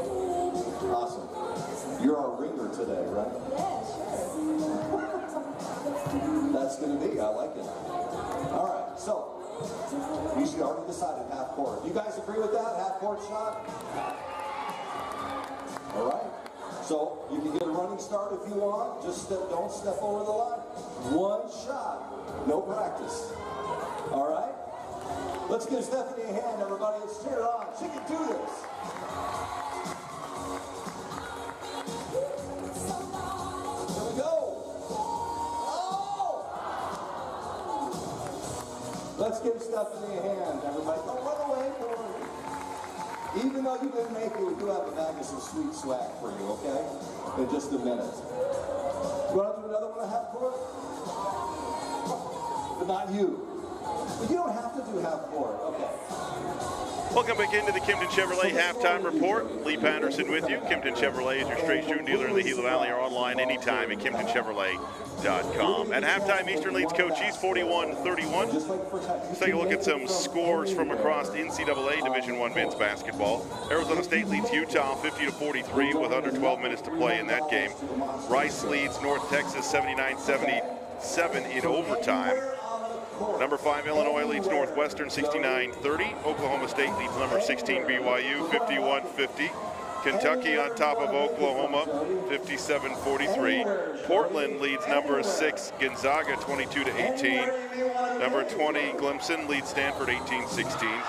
Awesome. You're our ringer today, right? Yeah, sure. That's going to be. I like it. All right. So, you should already decided half court. You guys agree with that? Half court shot? All right. So you can get a running start if you want. Just don't step over the line. One shot. No practice. All right? Let's give Stephanie a hand, everybody. Let's cheer her on. She can do this. Here we go. Oh! Let's give Stephanie a hand, everybody. Don't run away. Don't worry. Even though you didn't make it, we do have a bag of some sweet swag for you, okay? In just a minute. You want to do another one at half court? But not you. But you don't have to do half court, okay? Welcome back into the Kimpton Chevrolet halftime report. Lee Patterson with you. Kimpton Chevrolet is your straight shooting dealer in the Gila Valley, or online anytime at KimptonChevrolet.com. At halftime, Eastern leads Cochise 41-31. Let's take a look at some scores from across NCAA Division I men's basketball. Arizona State leads Utah 50-43 with under 12 minutes to play in that game. Rice leads North Texas 79-77 in overtime. Number 5 Illinois leads Northwestern 69-30. Oklahoma State leads number 16 BYU 51-50. Kentucky on top of Oklahoma 57-43. Portland leads number 6 Gonzaga 22-18. Number 20 Clemson leads Stanford 18-16.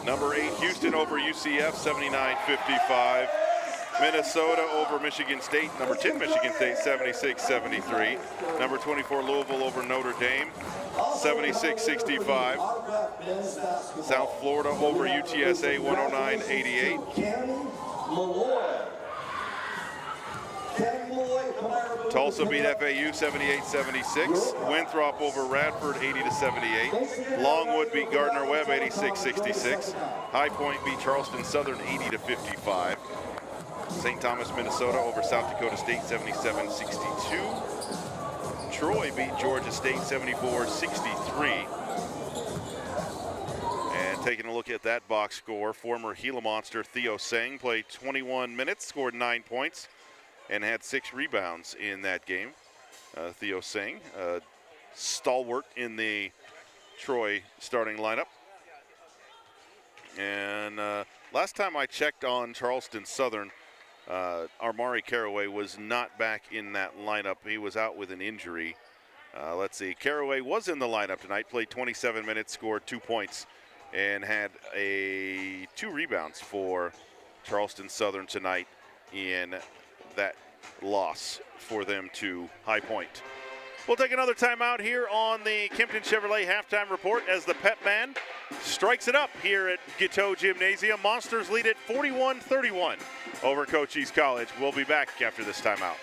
Number 8 Houston over UCF 79-55. Minnesota over Michigan State. Number 10 Michigan State 76-73. Number 24 Louisville over Notre Dame 76-65. South Florida over UTSA 109-88. Tulsa beat FAU 78-76. Winthrop over Radford 80-78. Longwood beat Gardner-Webb 86-66. High Point beat Charleston Southern 80-55. St. Thomas, Minnesota over South Dakota State 77-62. Troy beat Georgia State 74-63. And taking a look at that box score, former Gila Monster Theo Seng played 21 minutes, scored 9 points, and had 6 rebounds in that game. Theo Seng, stalwart in the Troy starting lineup. And last time I checked on Charleston Southern, Armari Caraway was not back in that lineup. He was out with an injury. Let's see. Caraway was in the lineup tonight, played 27 minutes, scored 2 points, and had 2 rebounds for Charleston Southern tonight in that loss for them to High Point. We'll take another timeout here on the Kimpton Chevrolet halftime report as the Pep Band strikes it up here at Giteau Gymnasium. Monsters lead it 41-31 over Cochise College. We'll be back after this timeout.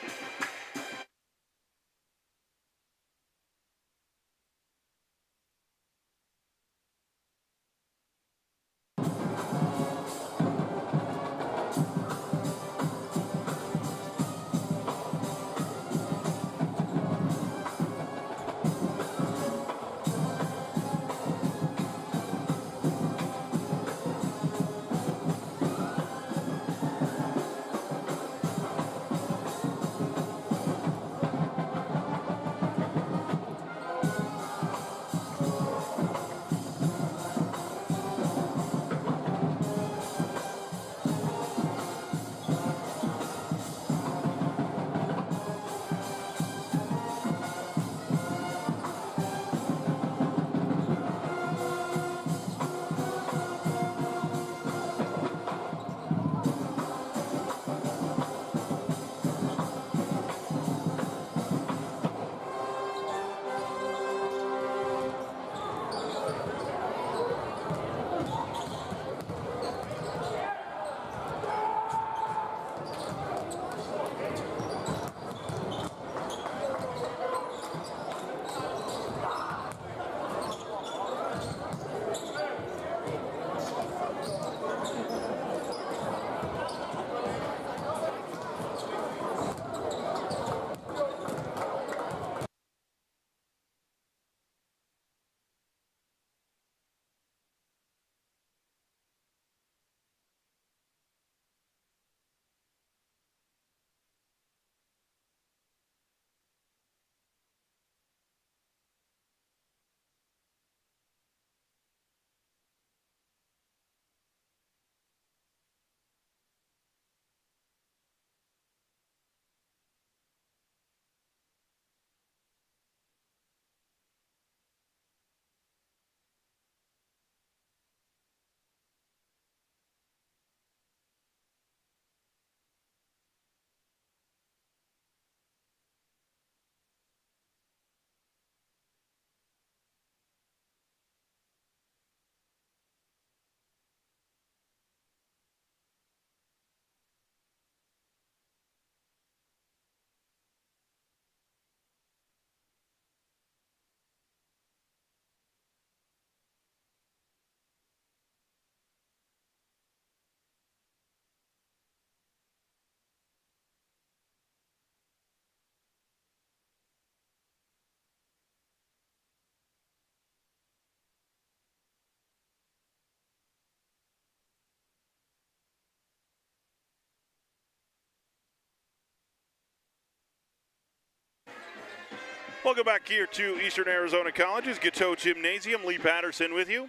Welcome back here to Eastern Arizona College's Giteau Gymnasium. Lee Patterson with you.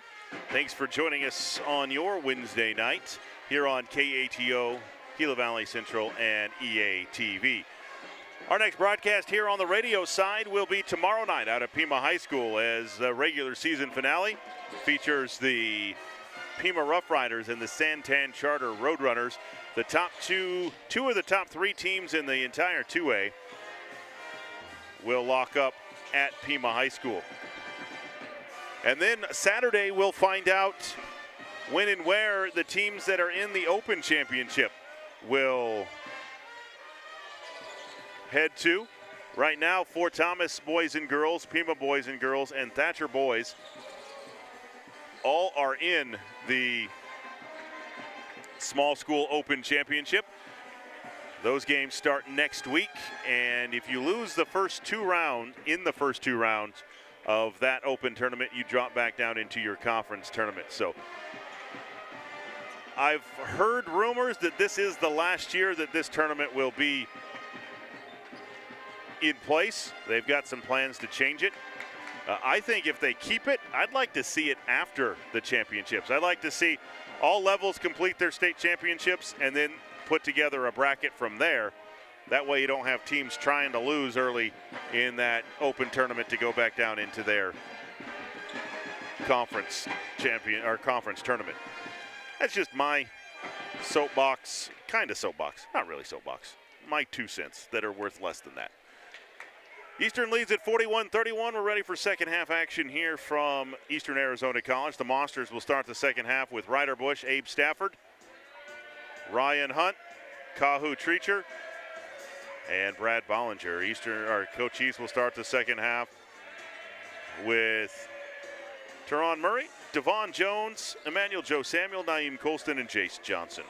Thanks for joining us on your Wednesday night here on KATO, Gila Valley Central, and EATV. Our next broadcast here on the radio side will be tomorrow night out at Pima High School as the regular season finale features the Pima Rough Riders and the Santan Charter Roadrunners. The top two of the top 3 teams in the entire 2A will lock up at Pima High School. And then Saturday we'll find out when and where the teams that are in the Open Championship will head to. Right now, Fort Thomas boys and girls, Pima boys and girls, and Thatcher boys all are in the Small School Open Championship. Those games start next week, and if you lose the first two rounds, of that open tournament, you drop back down into your conference tournament. So I've heard rumors that this is the last year that this tournament will be in place. They've got some plans to change it. I think if they keep it, I'd like to see it after the championships. I'd like to see all levels complete their state championships and then put together a bracket from there. That way you don't have teams trying to lose early in that open tournament to go back down into their conference tournament. That's just my soapbox, kind of soapbox, not really soapbox, my 2 cents that are worth less than that. Eastern leads at 41-31. We're ready for second half action here from Eastern Arizona College. The Monsters will start the second half with Ryder Bush, Abe Stafford, Ryan Hunt, Kahu Treacher, and Brad Bollinger. Cochise will start the second half with Teron Murray, Devon Jones, Emmanuel Joe Samuel, Naeem Colston, and Jace Johnson.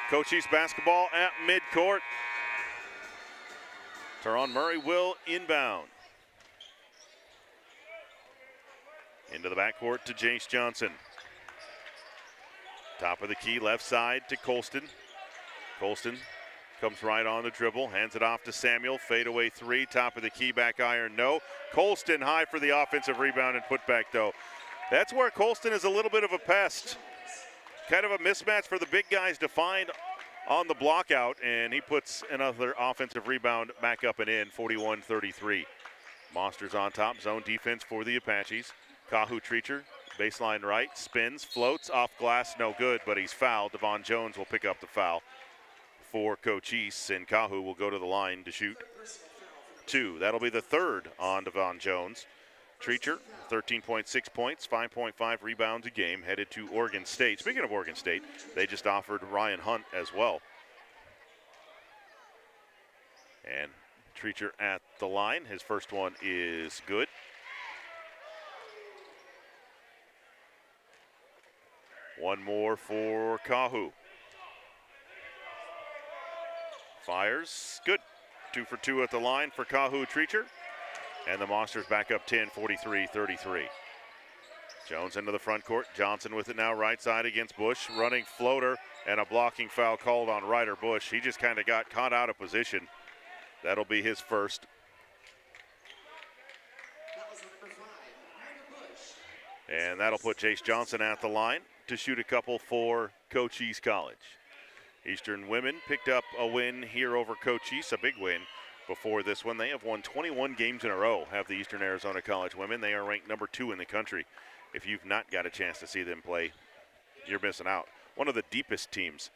Cochise basketball at midcourt. Teron Murray will inbound. Into the backcourt to Jace Johnson. Top of the key, left side to Colston. Colston comes right on the dribble, hands it off to Samuel. Fadeaway three, top of the key, back iron, no. Colston high for the offensive rebound and put back though. That's where Colston is a little bit of a pest. Kind of a mismatch for the big guys to find on the block out, and he puts another offensive rebound back up and in, 41-33. Monsters on top, zone defense for the Apaches. Kahu Treacher, baseline right, spins, floats, off glass, no good, but he's fouled. Devon Jones will pick up the foul for Cochise, and Kahu will go to the line to shoot two. That'll be the third on Devon Jones. Treacher, 13.6 points, 5.5 rebounds a game, headed to Oregon State. Speaking of Oregon State, they just offered Ryan Hunt as well. And Treacher at the line. His first one is good. One more for Kahu. Fires, good. 2 for 2 at the line for Kahu Treacher. And the Monsters back up 10, 43-33. Jones into the front court. Johnson with it now right side against Bush. Running floater and a blocking foul called on Ryder Bush. He just kind of got caught out of position. That'll be his first. And that'll put Jace Johnson at the line to shoot a couple for Cochise College. Eastern women picked up a win here over Cochise, a big win. Before this one, they have won 21 games in a row, have the Eastern Arizona College women. They are ranked number 2 in the country. If you've not got a chance to see them play, you're missing out. One of the deepest teams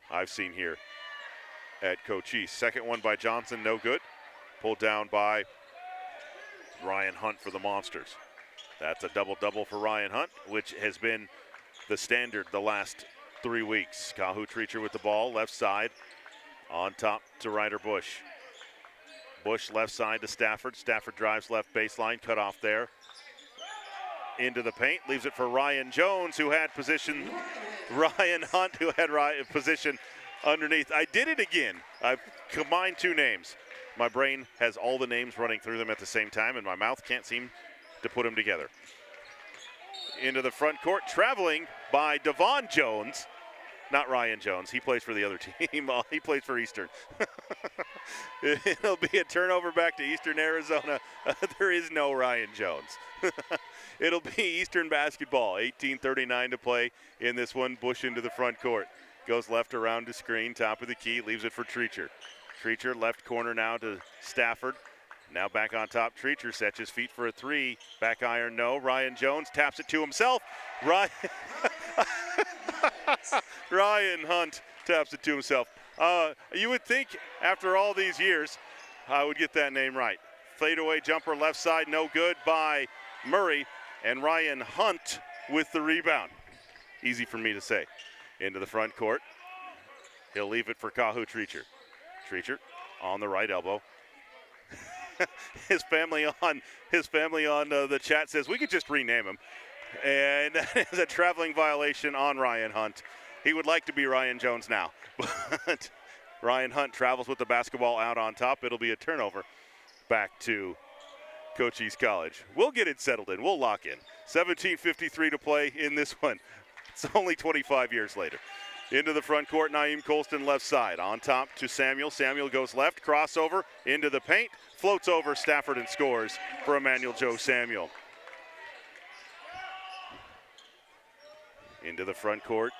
I've seen here at Cochise. Second one by Johnson, no good. Pulled down by Ryan Hunt for the Monsters. That's a double-double for Ryan Hunt, which has been the standard the last 3 weeks. Kahu Treacher with the ball, left side. On top to Ryder Bush. Bush left side to Stafford. Stafford drives left baseline, cut off there. Into the paint, leaves it for Ryan Jones, who had position. Ryan Hunt, who had position underneath. I did it again. I've combined 2 names. My brain has all the names running through them at the same time, and my mouth can't seem to put them together. Into the front court, traveling by Devon Jones. Not Ryan Jones. He plays for the other team. He plays for Eastern. It'll be a turnover back to Eastern Arizona. There is no Ryan Jones. It'll be Eastern basketball. 18:39 to play in this one. Bush into the front court. Goes left around to screen. Top of the key. Leaves it for Treacher. Treacher left corner now to Stafford. Now back on top. Treacher sets his feet for a three. Back iron, no. Ryan Jones taps it to himself. Ryan Hunt taps it to himself. You would think after all these years, I would get that name right. Fadeaway jumper left side, no good by Murray. And Ryan Hunt with the rebound. Easy for me to say. Into the front court. He'll leave it for Kahu Treacher. Treacher on the right elbow. His family on the chat says we could just rename him. And that is a traveling violation on Ryan Hunt. He would like to be Ryan Jones now, but Ryan Hunt travels with the basketball out on top. It'll be a turnover back to Cochise College. We'll get it settled in. We'll lock in. 17:53 to play in this one. It's only 25 years later. Into the front court, Naeem Colston left side. On top to Samuel. Samuel goes left, crossover, into the paint, floats over Stafford and scores for Emmanuel Joe Samuel. Into the front court,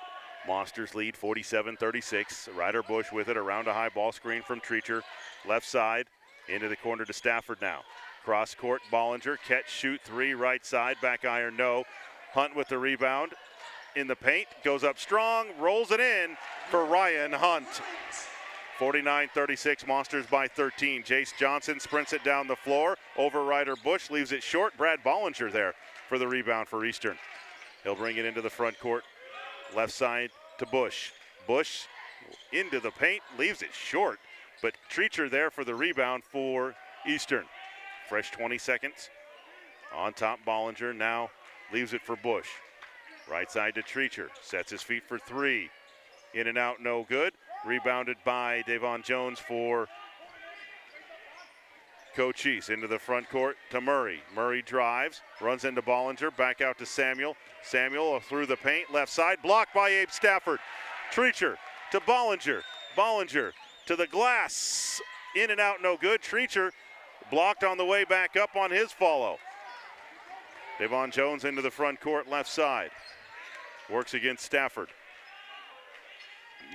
Monsters lead 47-36. Ryder Bush with it around a high ball screen from Treacher. Left side, into the corner to Stafford now. Cross court, Bollinger, catch, shoot, three, right side, back iron, no. Hunt with the rebound. In the paint, goes up strong, rolls it in for Ryan Hunt. 49-36, Monsters by 13. Jace Johnson sprints it down the floor, over Ryder Bush, leaves it short. Brad Bollinger there for the rebound for Eastern. He'll bring it into the front court, left side to Bush. Bush into the paint, leaves it short, but Treacher there for the rebound for Eastern. Fresh 20 seconds. On top, Bollinger now leaves it for Bush. Right side to Treacher, sets his feet for three. In and out, no good. Rebounded by Davon Jones for Cochise. Into the front court to Murray. Murray drives, runs into Bollinger, back out to Samuel. Samuel through the paint, left side, blocked by Abe Stafford. Treacher to Bollinger. Bollinger to the glass. In and out, no good. Treacher blocked on the way back up on his follow. Davon Jones into the front court, left side. Works against Stafford.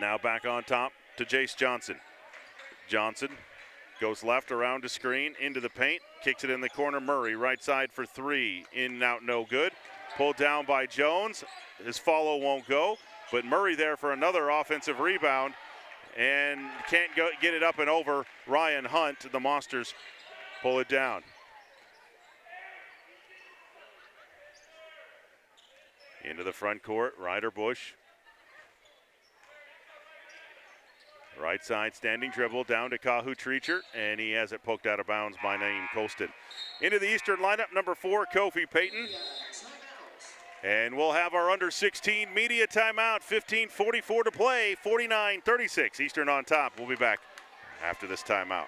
Now back on top to Jace Johnson. Johnson goes left around to screen, into the paint, kicks it in the corner. Murray, right side for three. In and out, no good. Pulled down by Jones. His follow won't go, but Murray there for another offensive rebound and can't get it up and over Ryan Hunt. The Monsters pull it down. Into the front court, Ryder Bush. Right side standing dribble down to Kahu Treacher, and he has it poked out of bounds by Naeem Colston. Into the Eastern lineup, number 4, Kofi Payton. And we'll have our under 16 media timeout, 15:44 to play, 49-36. Eastern on top. We'll be back after this timeout.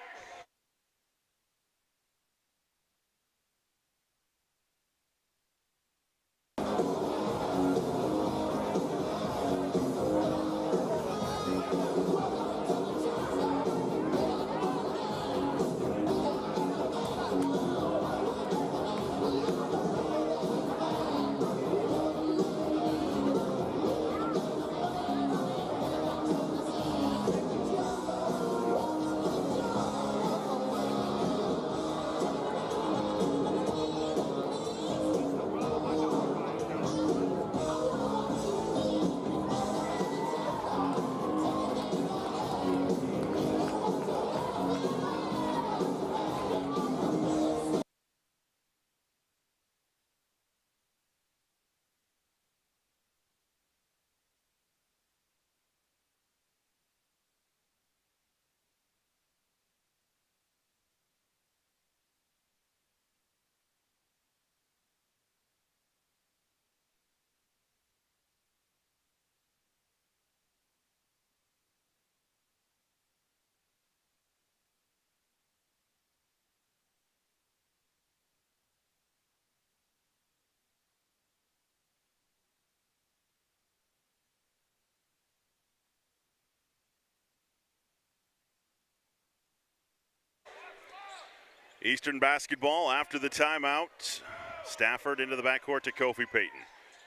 Eastern basketball after the timeout. Stafford into the backcourt to Kofi Payton.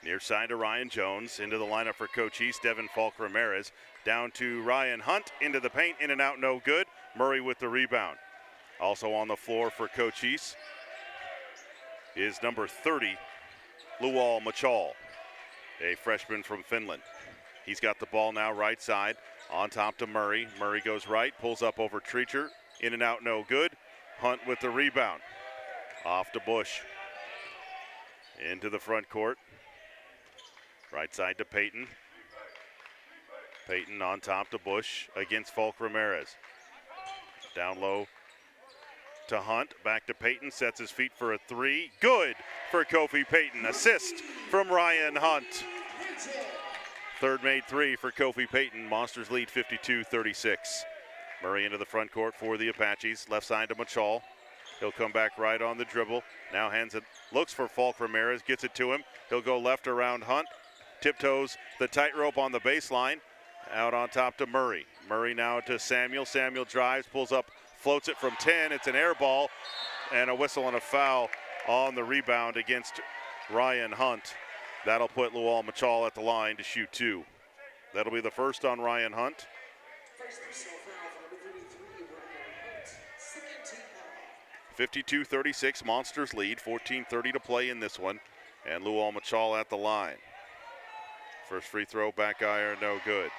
Near side to Ryan Jones. Into the lineup for Cochise, Devin Falk Ramirez. Down to Ryan Hunt. Into the paint, in and out, no good. Murray with the rebound. Also on the floor for Cochise is number 30, Lual Machal, a freshman from Finland. He's got the ball now right side. On top to Murray. Murray goes right, pulls up over Treacher. In and out, no good. Hunt with the rebound. Off to Bush. Into the front court. Right side to Payton. Payton on top to Bush against Falk Ramirez. Down low to Hunt. Back to Payton. Sets his feet for a three. Good for Kofi Payton. Assist from Ryan Hunt. Third made three for Kofi Payton. Monsters lead 52-36. Murray into the front court for the Apaches. Left side to Machal. He'll come back right on the dribble. Now hands it, looks for Falk Ramirez, gets it to him. He'll go left around Hunt. Tiptoes the tightrope on the baseline. Out on top to Murray. Murray now to Samuel. Samuel drives, pulls up, floats it from 10. It's an air ball and a whistle and a foul on the rebound against Ryan Hunt. That'll put Luol Machal at the line to shoot two. That'll be the first on Ryan Hunt. 52-36, Monsters lead. 14:30 to play in this one. And Luol Machal at the line. First free throw, back iron, no good.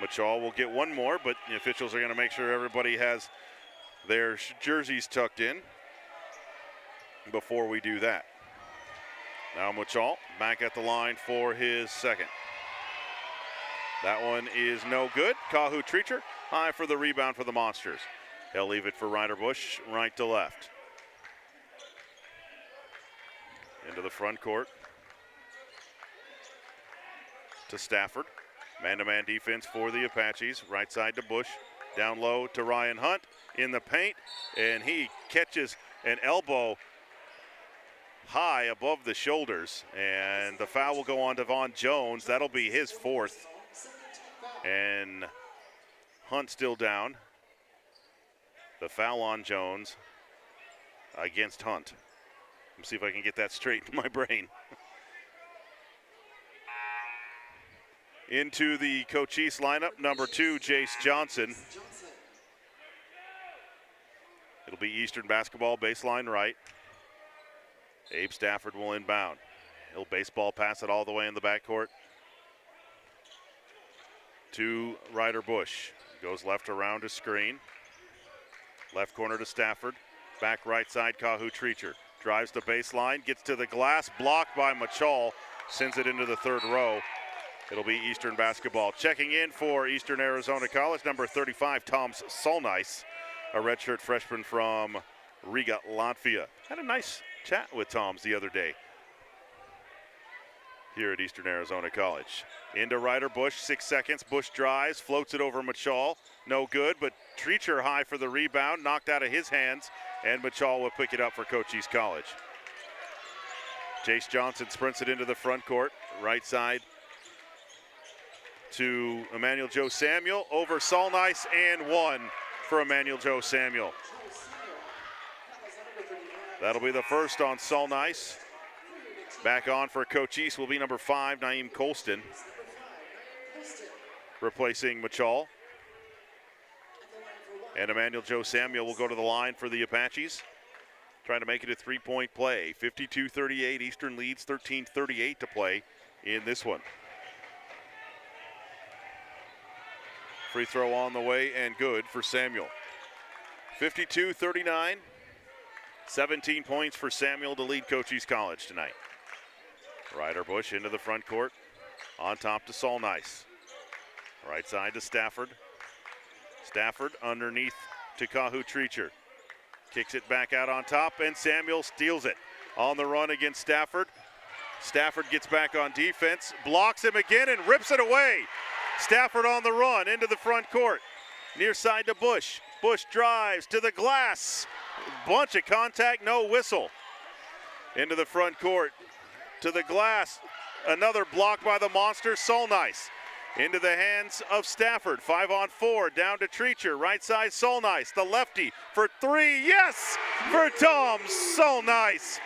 Machal will get one more, but the officials are going to make sure everybody has their jerseys tucked in before we do that. Now Machal back at the line for his second. That one is no good. Kahu Treacher high for the rebound for the Monsters. They'll leave it for Ryder Bush, right to left. Into the front court to Stafford. Man-to-man defense for the Apaches. Right side to Bush. Down low to Ryan Hunt in the paint. And he catches an elbow high above the shoulders. And the foul will go on Devon Jones. That'll be his fourth. And Hunt still down. The foul on Jones against Hunt. Let me see if I can get that straight in my brain. Into the Cochise lineup, number 2, Jace Johnson. It'll be Eastern basketball, baseline right. Abe Stafford will inbound. He'll baseball pass it all the way in the backcourt to Ryder Bush. Goes left around to screen. Left corner to Stafford. Back right side, Kahu Treacher. Drives the baseline, gets to the glass, blocked by Machal, sends it into the third row. It'll be Eastern basketball. Checking in for Eastern Arizona College, number 35, Toms Solnice, a redshirt freshman from Riga, Latvia. Had a nice chat with Toms the other day here at Eastern Arizona College. Into Ryder Bush, 6 seconds. Bush drives, floats it over Machal. No good, but Treacher high for the rebound, knocked out of his hands, and Machal will pick it up for Cochise College. Jace Johnson sprints it into the front court, right side to Emmanuel Joe Samuel, over Solnice, and one for Emmanuel Joe Samuel. That'll be the first on Solnice. Back on for Cochise will be number 5, Naeem Colston, replacing Machal. And Emmanuel Joe Samuel will go to the line for the Apaches, trying to make it a three-point play. 52-38, Eastern leads, 13:38 to play in this one. Free throw on the way and good for Samuel. 52-39, 17 points for Samuel to lead Cochise College tonight. Ryder Bush into the front court, on top to Solnice. Right side to Stafford. Stafford underneath to Kahu Treacher. Kicks it back out on top, and Samuel steals it. On the run against Stafford. Stafford gets back on defense, blocks him again, and rips it away. Stafford on the run into the front court. Near side to Bush. Bush drives to the glass. Bunch of contact, no whistle. Into the front court. To the glass. Another block by the Monsters. Solnice. Into the hands of Stafford. 5-on-4. Down to Treacher. Right side Solnice. The lefty for three. Yes! For Tom Solnice.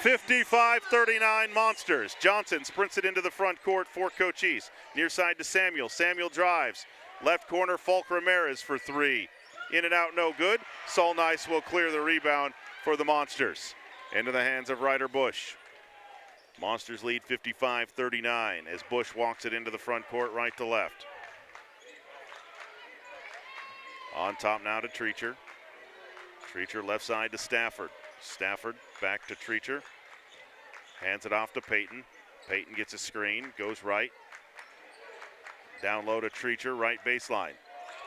55-39 Monsters. Johnson sprints it into the front court for Cochise. Near side to Samuel. Samuel drives. Left corner, Falk Ramirez for three. In and out, no good. Solnice will clear the rebound for the Monsters. Into the hands of Ryder Bush. Monsters lead 55-39 as Bush walks it into the front court right to left. On top now to Treacher. Treacher left side to Stafford. Stafford back to Treacher. Hands it off to Payton. Payton gets a screen, goes right. Down low to Treacher, right baseline.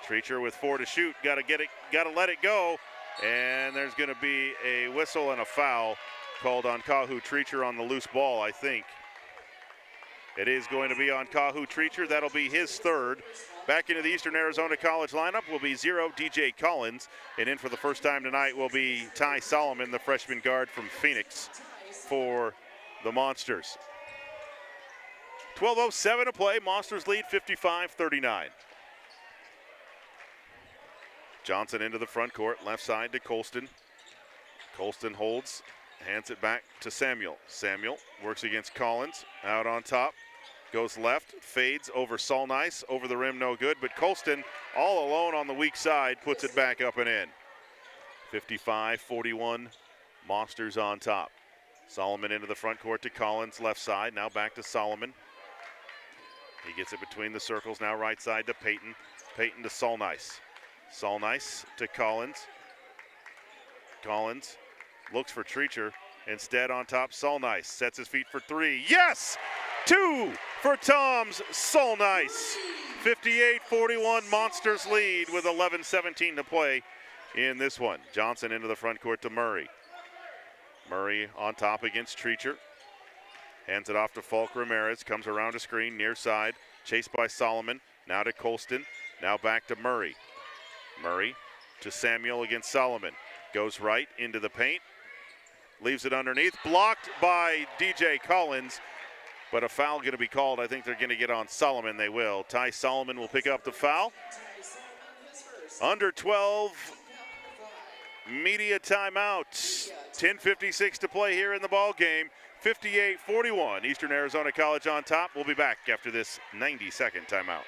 Treacher with 4 to shoot. Got to let it go. And there's going to be a whistle and a foul called on Kahu Treacher on the loose ball, I think. It is going to be on Kahu Treacher. That'll be his third. Back into the Eastern Arizona College lineup will be 0, DJ Collins. And in for the first time tonight will be Ty Solomon, the freshman guard from Phoenix for the Monsters. 12:07 to play. Monsters lead 55-39. Johnson into the front court, left side to Colston. Colston holds, hands it back to Samuel. Samuel works against Collins, out on top, goes left, fades over Solnice, over the rim, no good, but Colston all alone on the weak side puts it back up and in. 55-41, Monsters on top. Solomon into the front court to Collins, left side, now back to Solomon. He gets it between the circles, now right side to Peyton. Peyton to Solnice. Solnice to Collins. Collins looks for Treacher. Instead on top, Solnice sets his feet for 3. Yes! 2 for Tom's Solnice. 58-41, Monsters lead with 11:17 to play in this one. Johnson into the front court to Murray. Murray on top against Treacher. Hands it off to Falk Ramirez. Comes around a screen near side. Chased by Solomon. Now to Colston. Now back to Murray. Murray to Samuel against Solomon. Goes right into the paint. Leaves it underneath. Blocked by DJ Collins. But a foul going to be called. I think they're going to get on Solomon. They will. Ty Solomon will pick up the foul. Under 12. Media timeout. 10:56 to play here in the ball game. 58-41. Eastern Arizona College on top. We'll be back after this 90-second timeout.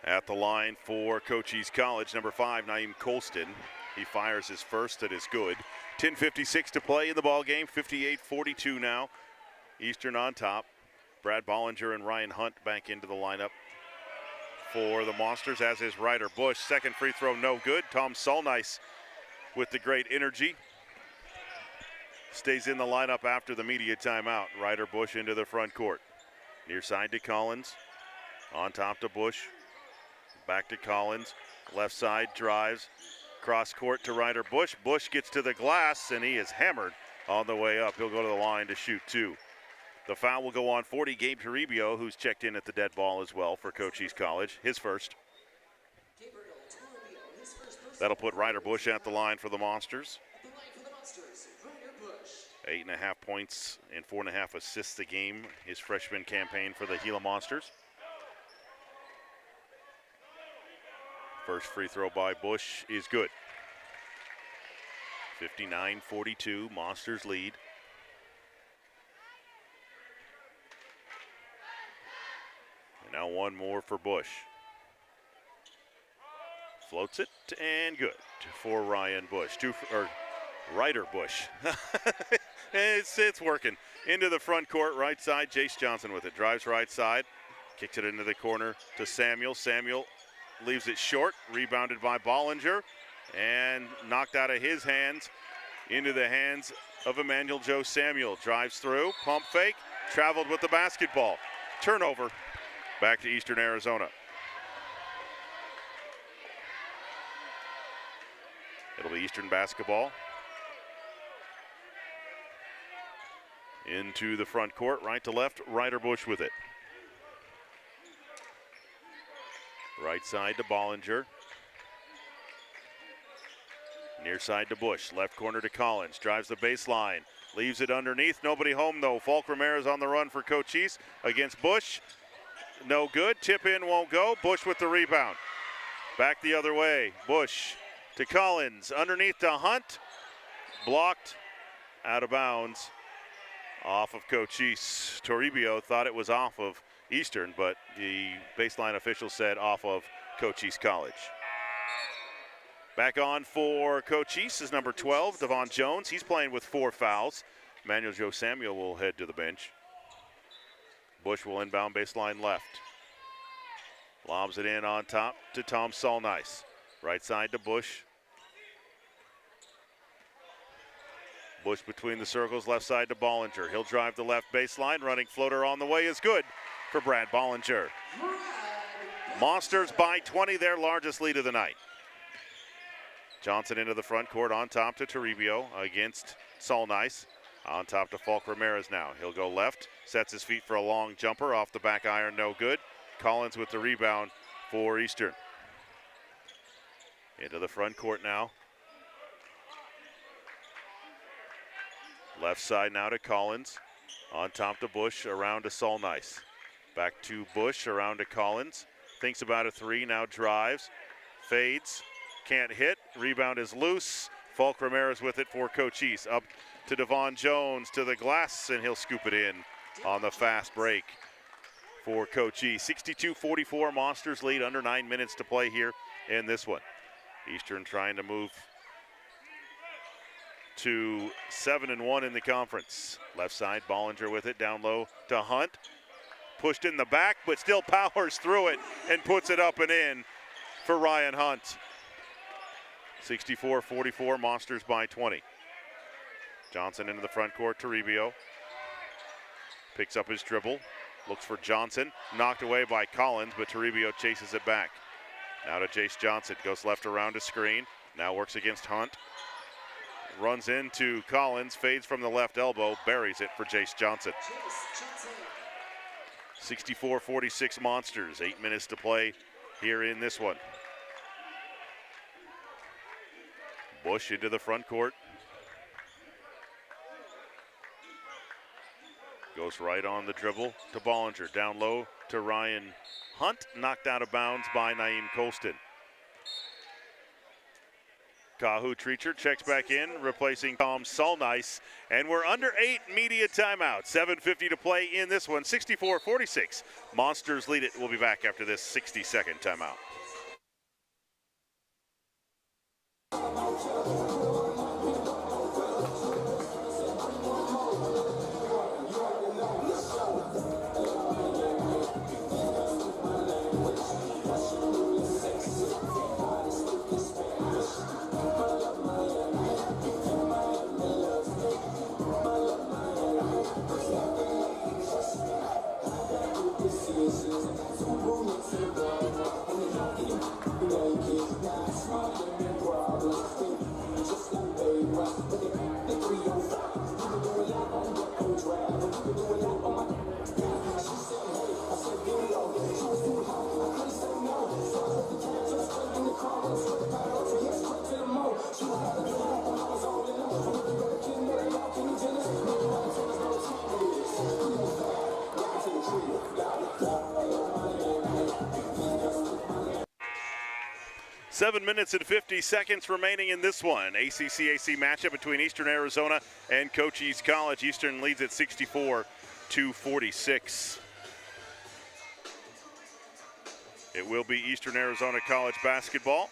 At the line for Cochise College, number 5, Naeem Colston. He fires his first, that is good. 10:56 to play in the ball game. 58-42 now. Eastern on top. Brad Bollinger and Ryan Hunt back into the lineup for the Monsters, as is Ryder Bush. Second free throw, no good. Tom Solnice with the great energy. Stays in the lineup after the media timeout. Ryder Bush into the front court. Near side to Collins. On top to Bush. Back to Collins. Left side drives. Cross court to Ryder Bush. Bush gets to the glass, and he is hammered on the way up. He'll go to the line to shoot 2. The foul will go on 40. Gabe Toribio, who's checked in at the dead ball as well for Cochise College. His first. That'll put Ryder Bush at the line for the Monsters. 8.5 points and 4.5 assists a game, his freshman campaign for the Gila Monsters. First free throw by Bush is good. 59-42, Monsters lead. And now one more for Bush. Floats it and good for Ryan Bush. Ryder Bush. It's working. Into the front court, right side. Jace Johnson with it. Drives right side. Kicks it into the corner to Samuel. Samuel leaves it short, rebounded by Bollinger, and knocked out of his hands into the hands of Emmanuel Joe Samuel. Drives through, pump fake, traveled with the basketball. Turnover, back to Eastern Arizona. It'll be Eastern basketball. Into the front court, right to left, Ryder Bush with it. Right side to Bollinger. Near side to Bush, left corner to Collins, drives the baseline, leaves it underneath, nobody home though. Falk Ramirez on the run for Cochise against Bush. No good, tip in won't go, Bush with the rebound. Back the other way, Bush to Collins, underneath to Hunt, blocked, out of bounds, off of Cochise. Toribio thought it was off of Eastern, but the baseline official said off of Cochise College. Back on for Cochise is number 12, Devon Jones. He's playing with 4 fouls. Emmanuel Joe Samuel will head to the bench. Bush will inbound baseline left. Lobs it in on top to Tom Solnice. Right side to Bush. Bush between the circles, left side to Bollinger. He'll drive the left baseline. Running floater on the way is good for Brad Bollinger. Monsters by 20, their largest lead of the night. Johnson into the front court, on top to Toribio against Solnice. On top to Falk Ramirez now. He'll go left, sets his feet for a long jumper, off the back iron, no good. Collins with the rebound for Eastern. Into the front court now. Left side now to Collins. On top to Bush, around to Solnice. Back to Bush, around to Collins. Thinks about a 3, now drives, fades. Can't hit, rebound is loose. Falk Ramirez with it for Cochise. Up to Devon Jones to the glass, and he'll scoop it in on the fast break for Cochise. 62-44, Monsters lead, under 9 minutes to play here in this one. Eastern trying to move to 7-1 in the conference. Left side, Bollinger with it, down low to Hunt. Pushed in the back, but still powers through it and puts it up and in for Ryan Hunt. 64-44, Monsters by 20. Johnson into the front court, Toribio. Picks up his dribble, looks for Johnson. Knocked away by Collins, but Toribio chases it back. Now to Jace Johnson, goes left around to screen. Now works against Hunt. Runs into Collins, fades from the left elbow, buries it for Jace Johnson. 64-46 Monsters, 8 minutes to play here in this one. Bush into the front court. Goes right on the dribble to Bollinger. Down low to Ryan Hunt. Knocked out of bounds by Naeem Colston. Kahu Treacher checks back in, replacing Tom Solnice. And we're under 8 media timeout. 7:50 to play in this one. 64-46. Monsters lead it. We'll be back after this 60-second timeout. Seven minutes and 50 seconds remaining in this one. ACC-AC matchup between Eastern Arizona and Cochise College. Eastern leads at 64-46. It will be Eastern Arizona College basketball.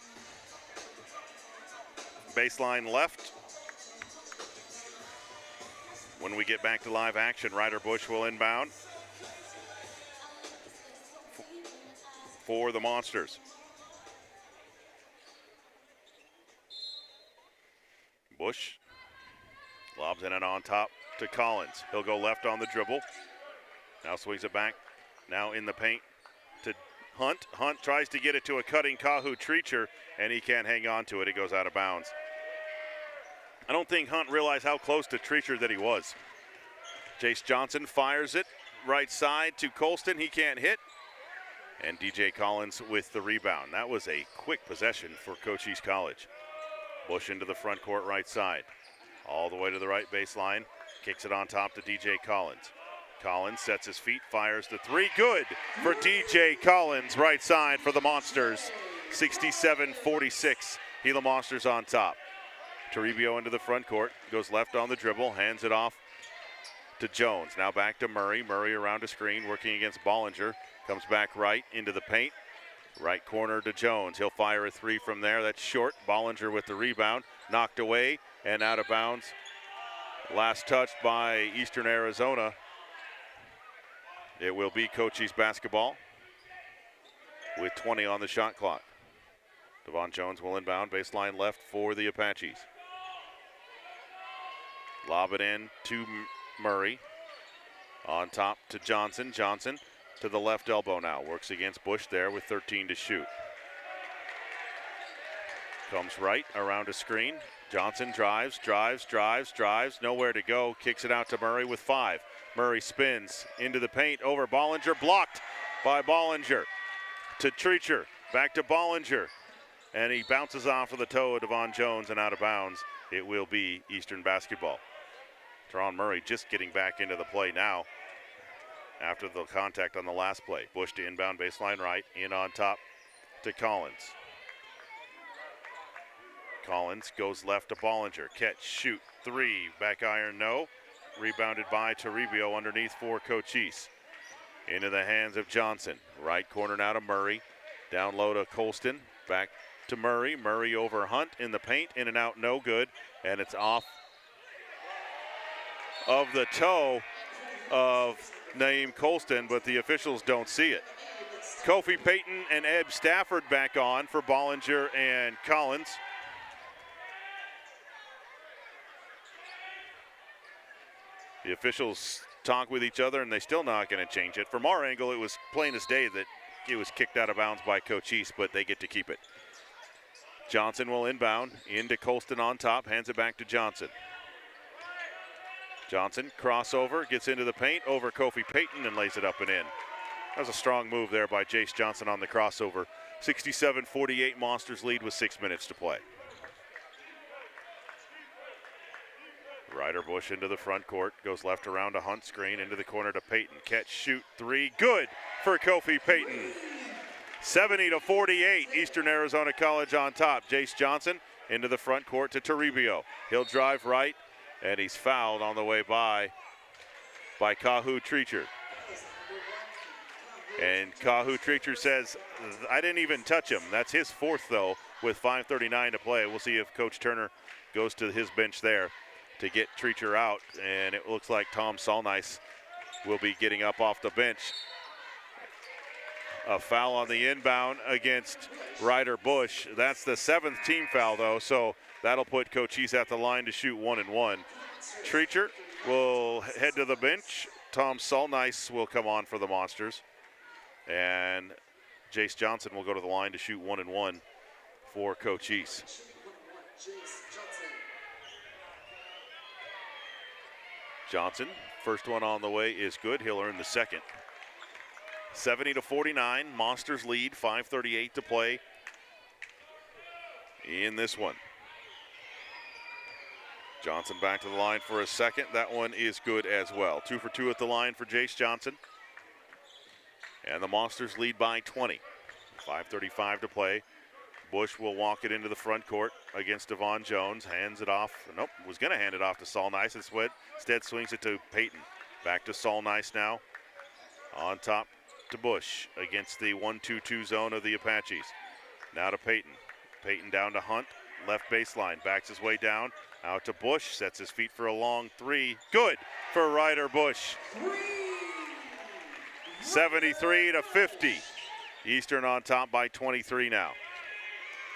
Baseline left. When we get back to live action, Ryder Bush will inbound. for the Monsters. Bush lobs in and on top to Collins. He'll go left on the dribble. Now swings it back. Now in the paint to Hunt. Hunt tries to get it to a cutting Kahu Treacher, and he can't hang on to it. It goes out of bounds. I don't think Hunt realized how close to Treacher that he was. Jace Johnson fires it right side to Colston. He can't hit. And DJ Collins with the rebound. That was a quick possession for Cochise College. Bush into the front court right side. All the way to the right baseline. Kicks it on top to DJ Collins. Collins sets his feet, fires the three. Good for DJ Collins, right side for the Monsters. 67-46, Gila Monsters on top. Toribio into the front court, goes left on the dribble, hands it off to Jones. Now back to Murray. Murray around a screen, working against Bollinger. Comes back right into the paint. Right corner to Jones. He'll fire a three from there. That's short. Bollinger with the rebound. Knocked away and out of bounds. Last touched by Eastern Arizona. It will be Cochise basketball with 20 on the shot clock. Devon Jones will inbound, baseline left for the Apaches. Lob it in to Murray. On top to Johnson. Johnson to the left elbow now. Works against Bush there with 13 to shoot. Comes right around a screen. Johnson drives. Nowhere to go. Kicks it out to Murray with 5. Murray spins into the paint over Bollinger. Blocked by Bollinger. To Treacher. Back to Bollinger. And he bounces off of the toe of Devon Jones and out of bounds. It will be Eastern basketball. Teron Murray just getting back into the play now after the contact on the last play. Bush to inbound baseline right. In on top to Collins. Collins goes left to Bollinger. Catch, shoot, three. Back iron, no. Rebounded by Toribio underneath for Cochise. Into the hands of Johnson. Right corner now to Murray. Down low to Colston. Back to Murray. Murray over Hunt in the paint. In and out, no good. And it's off of the toe of Naeem Colston, but the officials don't see it. Kofi Payton and Eb Stafford back on for Bollinger and Collins. The officials talk with each other, and they're still not going to change it. From our angle, it was plain as day that it was kicked out of bounds by Cochise, but they get to keep it. Johnson will inbound into Colston on top, hands it back to Johnson. Johnson, crossover, gets into the paint over Kofi Payton and lays it up and in. That was a strong move there by Jace Johnson on the crossover. 67-48, Monsters lead with 6 minutes to play. Ryder Bush into the front court, goes left around to Hunt screen, into the corner to Payton. Catch, shoot, three, good for Kofi Payton. 70-48, Eastern Arizona College on top. Jace Johnson into the front court to Toribio. He'll drive right, and he's fouled on the way by Kahu Treacher. And Kahu Treacher says, I didn't even touch him. That's his fourth, though, with 5:39 to play. We'll see if Coach Turner goes to his bench there to get Treacher out, and it looks like Tom Solnice will be getting up off the bench. A foul on the inbound against Ryder Bush. That's the 7th team foul, though, so that'll put Cochise at the line to shoot 1-1. Treacher will head to the bench. Tom Solnice will come on for the Monsters. And Jace Johnson will go to the line to shoot 1-1 for Cochise. Johnson, first one on the way is good. He'll earn the second. 70-49, Monsters lead, 5:38 to play in this one. Johnson back to the line for a second. That one is good as well. 2 for 2 at the line for Jace Johnson. And the Monsters lead by 20. 5:35 to play. Bush will walk it into the front court against Devon Jones. Hands it off. Nope, was going to hand it off to Solnice. Instead swings it to Payton. Back to Solnice now. On top to Bush against the 1-2-2 zone of the Apaches. Now to Payton. Payton down to Hunt. Left baseline. Backs his way down. Out to Bush. Sets his feet for a long three. Good for Ryder Bush. 73-50. Eastern on top by 23 now.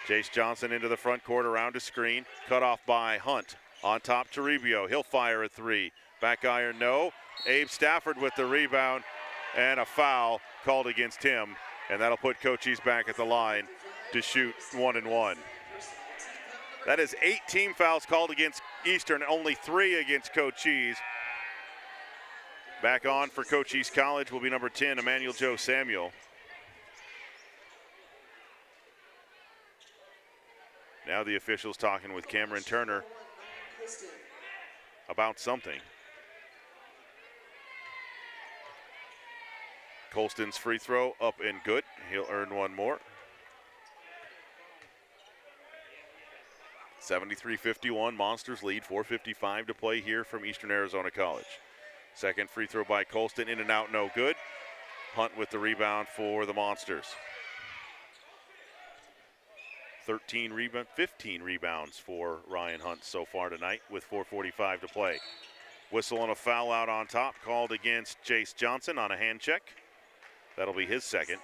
Jace Johnson into the front court, around a screen. Cut off by Hunt. On top, Toribio. He'll fire a three. Back iron, no. Abe Stafford with the rebound, and a foul called against him. And that'll put Cochise back at the line to shoot 1 and 1. That is 8 team fouls called against Eastern, only 3 against Cochise. Back on for Cochise College will be number 10, Emmanuel Joe Samuel. Now the officials talking with Cameron Turner about something. Colston's free throw up and good. He'll earn one more. 73-51, Monsters lead, 4:55 to play here from Eastern Arizona College. Second free throw by Colston, in and out, no good. Hunt with the rebound for the Monsters. 15 rebounds for Ryan Hunt so far tonight with 4:45 to play. Whistle and a foul out on top called against Jace Johnson on a hand check. That'll be his second.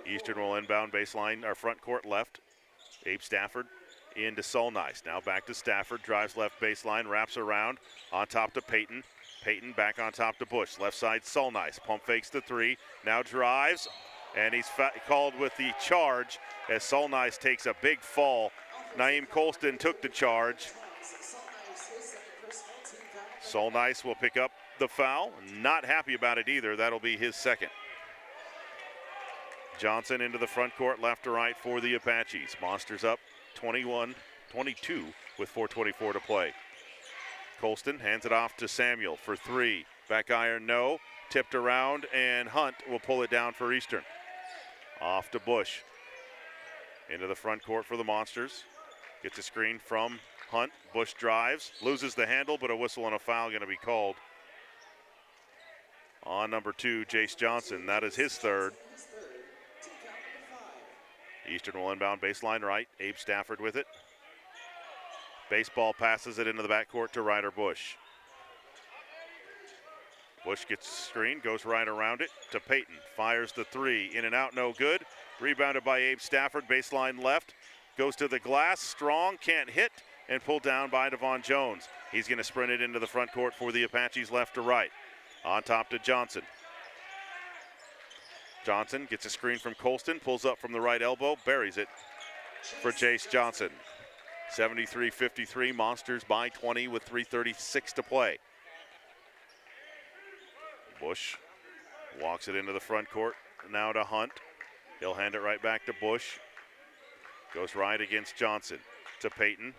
Eastern will inbound baseline, our front court left. Abe Stafford into Solnice. Now back to Stafford, drives left baseline, wraps around, on top to Peyton. Peyton back on top to Bush. Left side, Solnice. Pump fakes the three, now drives, and he's called with the charge as Solnice takes a big fall. Naeem Colston took the charge. Solnice will pick up the foul. Not happy about it either. That'll be his second. Johnson into the front court, left to right for the Apaches. Monsters up 21-22 with 4:24 to play. Colston hands it off to Samuel for three. Back iron, no. Tipped around, and Hunt will pull it down for Eastern. Off to Bush. Into the front court for the Monsters. Gets a screen from Hunt. Bush drives, loses the handle, but a whistle and a foul going to be called on number 2, Jace Johnson. That is his third. Eastern will inbound baseline right. Abe Stafford with it. Baseball passes it into the backcourt to Ryder Bush. Bush gets screen, goes right around it to Peyton. Fires the three, in and out, no good. Rebounded by Abe Stafford, baseline left. Goes to the glass, strong, can't hit, and pulled down by Devon Jones. He's going to sprint it into the front court for the Apaches left to right. On top to Johnson. Johnson gets a screen from Colston, pulls up from the right elbow, buries it for Jace Johnson. 73-53, Monsters by 20 with 3:36 to play. Bush walks it into the front court, now to Hunt. He'll hand it right back to Bush. Goes right against Johnson to Peyton.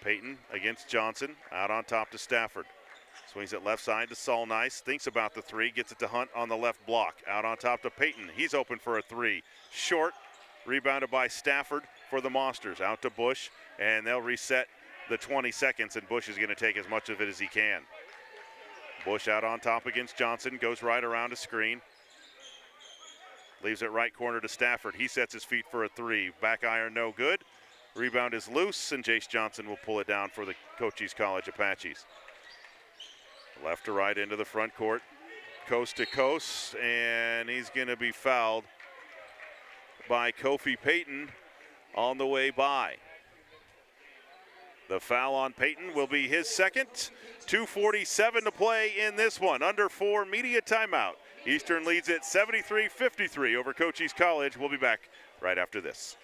Peyton against Johnson, out on top to Stafford. Swings it left side to Solnice, thinks about the three, gets it to Hunt on the left block. Out on top to Peyton, he's open for a three. Short, rebounded by Stafford for the Monsters. Out to Bush, and they'll reset the 20 seconds, and Bush is going to take as much of it as he can. Bush out on top against Johnson, goes right around a screen. Leaves it right corner to Stafford. He sets his feet for a three. Back iron, no good. Rebound is loose, and Jace Johnson will pull it down for the Cochise College Apaches. Left to right into the front court, coast to coast, and he's going to be fouled by Kofi Payton on the way by. The foul on Payton will be his second. 2:47 to play in this one. Under 4, media timeout. Eastern leads it 73-53 over Cochise College. We'll be back right after this.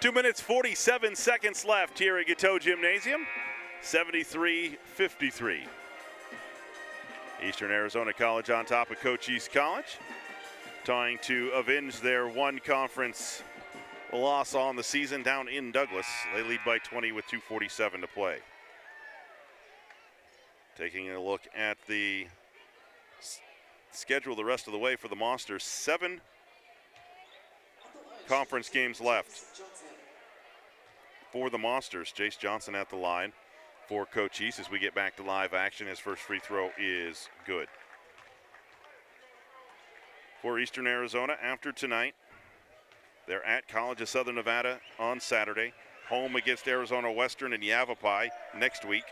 2 minutes, 47 seconds left here at Gateau Gymnasium. 73-53. Eastern Arizona College on top of Cochise College, trying to avenge their one conference loss on the season down in Douglas. They lead by 20 with 2:47 to play. Taking a look at the schedule the rest of the way for the Monsters, 7 conference games left for the Monsters. Jace Johnson at the line for Cochise as we get back to live action. His first free throw is good. For Eastern Arizona, after tonight, they're at College of Southern Nevada on Saturday, home against Arizona Western and Yavapai next week.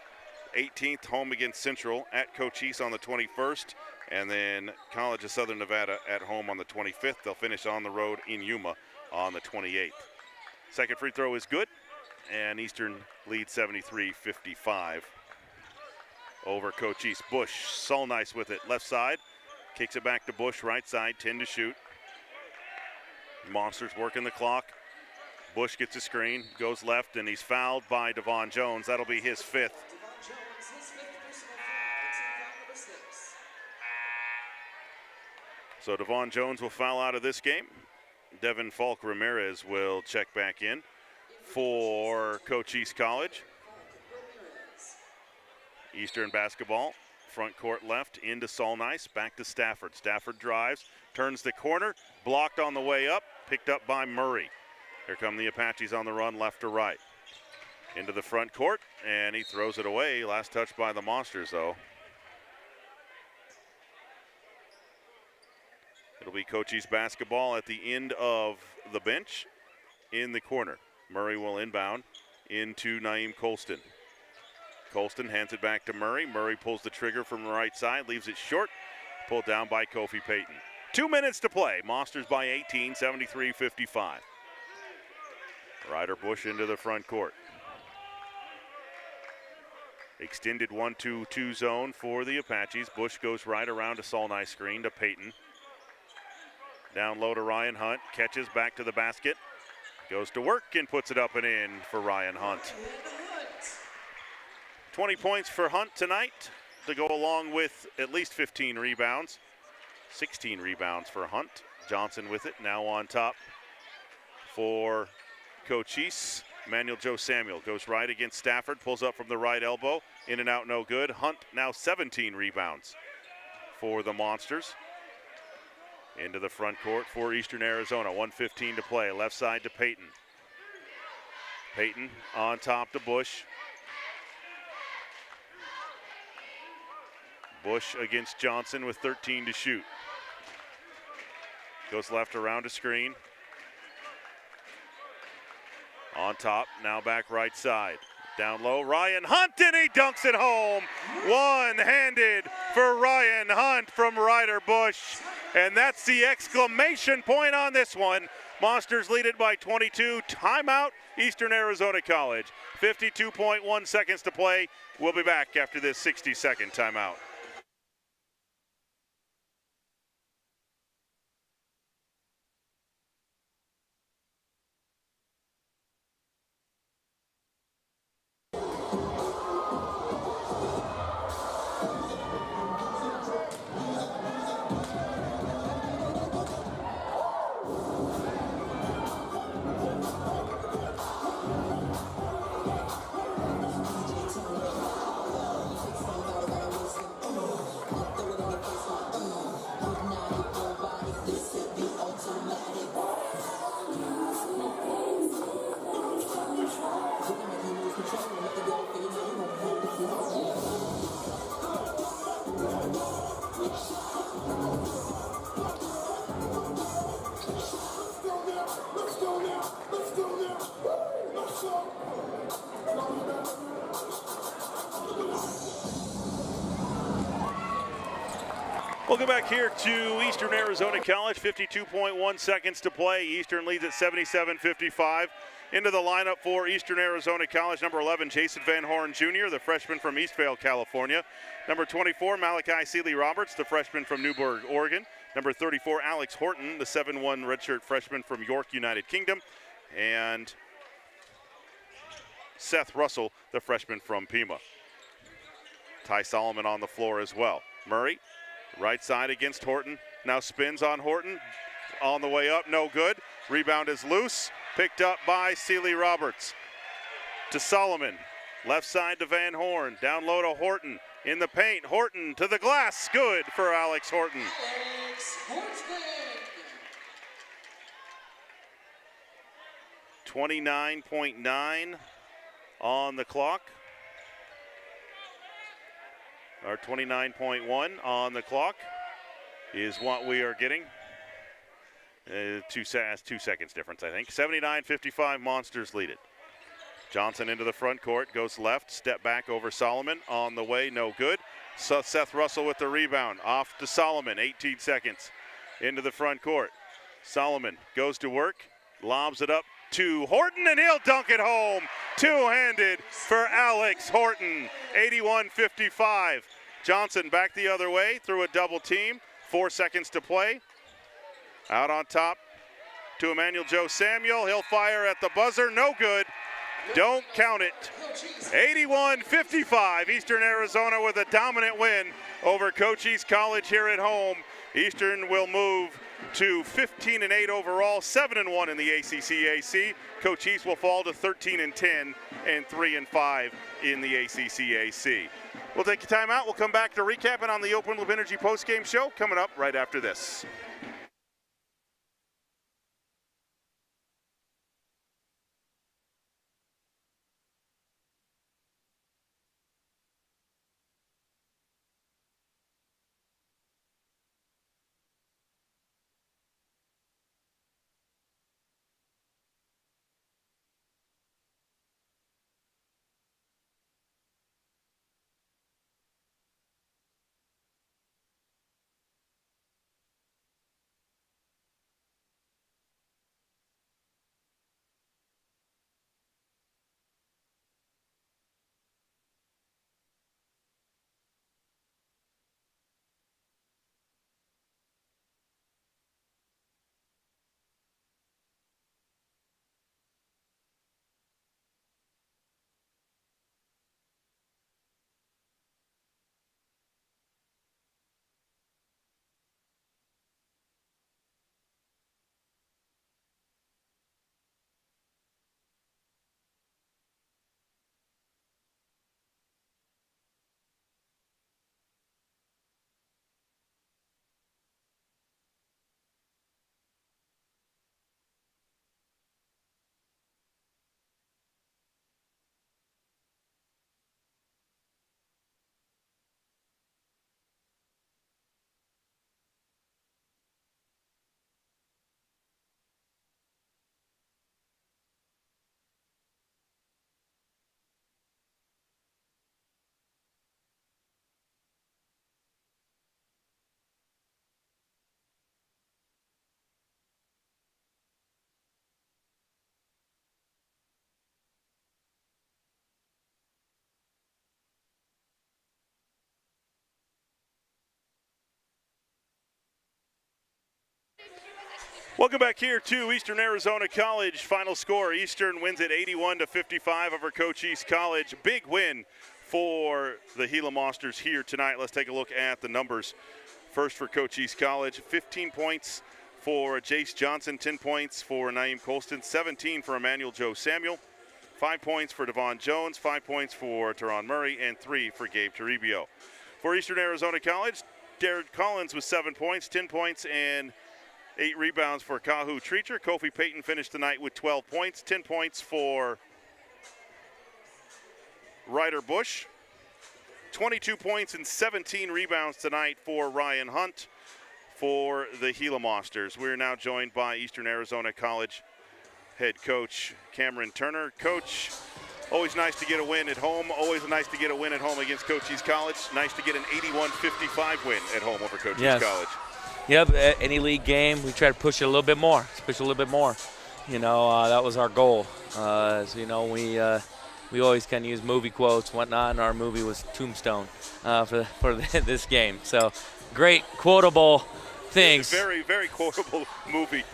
18th, home against Central, at Cochise on the 21st, and then College of Southern Nevada at home on the 25th. They'll finish on the road in Yuma on the 28th. Second free throw is good, and Eastern leads 73-55 over Cochise. Bush, Solnice with it, left side, kicks it back to Bush, right side, 10 to shoot. Monsters working the clock. Bush gets a screen, goes left, and he's fouled by Devon Jones. That'll be his 5th. So Devon Jones will foul out of this game. Devin Falk Ramirez will check back in for Cochise College. Eastern basketball, front court left into Solnice, back to Stafford. Stafford drives, turns the corner, blocked on the way up, picked up by Murray. Here come the Apaches on the run left to right. Into the front court, and he throws it away. Last touch by the Monsters, though. It'll be Cochise basketball at the end of the bench in the corner. Murray will inbound into Naeem Colston. Colston hands it back to Murray. Murray pulls the trigger from the right side, leaves it short, pulled down by Kofi Payton. 2 minutes to play. Monsters by 18, 73-55. Ryder Bush into the front court. Extended 1-2-2 zone for the Apaches. Bush goes right around to Solnice screen to Payton. Down low to Ryan Hunt, catches back to the basket, goes to work and puts it up and in for Ryan Hunt. 20 points for Hunt tonight to go along with at least 15 rebounds. 16 rebounds for Hunt. Johnson with it, now on top for Cochise. Emmanuel Joe Samuel goes right against Stafford, pulls up from the right elbow, in and out, no good. Hunt now 17 rebounds for the Monsters. Into the front court for Eastern Arizona, 1:15 to play, left side to Payton. Payton on top to Bush. Bush against Johnson with 13 to shoot. Goes left around a screen. On top, now back right side. Down low, Ryan Hunt, and he dunks it home. One-handed for Ryan Hunt from Ryder Bush. And that's the exclamation point on this one. Monsters lead it by 22. Timeout, Eastern Arizona College. 52.1 seconds to play. We'll be back after this 60-second timeout. Welcome back here to Eastern Arizona College. 52.1 seconds to play. Eastern leads at 77-55. Into the lineup for Eastern Arizona College, number 11, Jason Van Horn Jr., the freshman from Eastvale, California. Number 24, Malachi Seeley-Roberts, the freshman from Newburgh, Oregon. Number 34, Alex Horton, the 7'1 redshirt freshman from York, United Kingdom. And Seth Russell, the freshman from Pima. Ty Solomon on the floor as well. Murray, right side against Horton. Now spins on Horton. On the way up, no good. Rebound is loose. Picked up by Seeley Roberts. To Solomon. Left side to Van Horn. Down low to Horton. In the paint. Horton to the glass. Good for Alex Horton. 29.9 on the clock. Or 29.1 on the clock is what we are getting. 2 seconds difference, I think. 79-55, Monsters lead it. Johnson into the front court, goes left, step back over Solomon. On the way, no good. So Seth Russell with the rebound. Off to Solomon, 18 seconds. Into the front court. Solomon goes to work, lobs it up to Horton, and he'll dunk it home. Two-handed for Alex Horton, 81-55. Johnson back the other way through a double team. 4 seconds to play. Out on top to Emmanuel Joe Samuel. He'll fire at the buzzer. No good. Don't count it. 81-55. Eastern Arizona with a dominant win over Cochise College here at home. Eastern will move to 15-8 overall, 7-1 in the ACCAC. Cochise will fall to 13-10 and 3-5 in the ACCAC. We'll take a timeout. We'll come back to recap it on the Open Loop Energy postgame show coming up right after this. Welcome back here to Eastern Arizona College. Final score, Eastern wins it 81-55 over Cochise College. Big win for the Gila Monsters here tonight. Let's take a look at the numbers. First for Cochise College, 15 points for Jace Johnson, 10 points for Naeem Colston, 17 for Emmanuel Joe Samuel, 5 points for Devon Jones, 5 points for Teron Murray, and 3 for Gabe Toribio. For Eastern Arizona College, Derek Collins with 7 points, 10 points, and 8 rebounds for Kahu Treacher. Kofi Payton finished the night with 12 points, 10 points for Ryder Bush, 22 points and 17 rebounds tonight for Ryan Hunt for the Gila Monsters. We're now joined by Eastern Arizona College head coach Cameron Turner. Coach, always nice to get a win at home. Always nice to get a win at home against Cochise College. Nice to get an 81-55 win at home over Cochise College. Yep, any league game, we try to push it a little bit more. Push a little bit more. You know, that was our goal. So, you know, we always kind of use movie quotes, whatnot, and our movie was Tombstone for this game. So, great quotable things. Very, very quotable movie.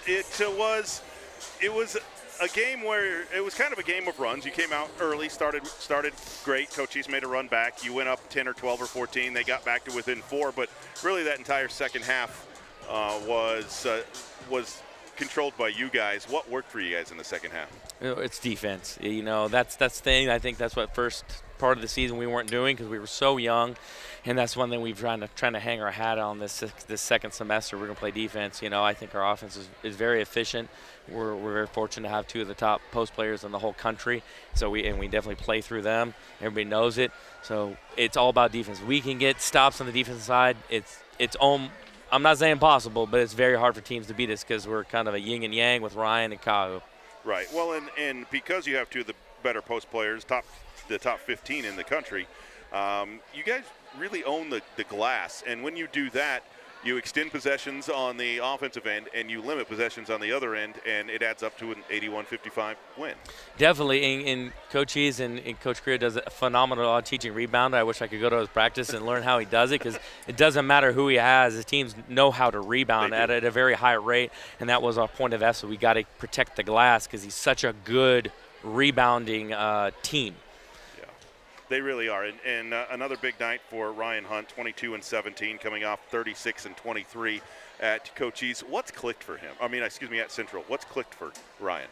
It was a game where it was kind of a game of runs. You came out early, started great. Cochise made a run back. You went up 10 or 12 or 14. They got back to within 4, but really that entire second half was controlled by you guys. What worked for you guys in the second half? It's defense. You know, that's the thing. I think that's what first part of the season we weren't doing because we were so young, and that's one thing we've trying to hang our hat on this second semester. We're going to play defense. You know, I think our offense is very efficient. We're very fortunate to have 2 of the top post players in the whole country. So we definitely play through them. Everybody knows it. So it's all about defense. We can get stops on the defensive side. I'm not saying impossible, but it's very hard for teams to beat us because we're kind of a yin and yang with Ryan and Kyle. Right. Well, and because you have 2 of the better post players, the top 15 in the country, you guys really own the glass. And when you do that, you extend possessions on the offensive end and you limit possessions on the other end, and it adds up to an 81-55 win. Definitely. And Cochise and Coach Greer does a phenomenal job teaching rebound. I wish I could go to his practice and learn how he does it because it doesn't matter who he has. His teams know how to rebound at a very high rate, and that was our point of emphasis. We got to protect the glass because he's such a good rebounding team. They really are, and another big night for Ryan Hunt, 22-17, coming off 36-23 at Cochise. What's clicked for him? At Central. What's clicked for Ryan?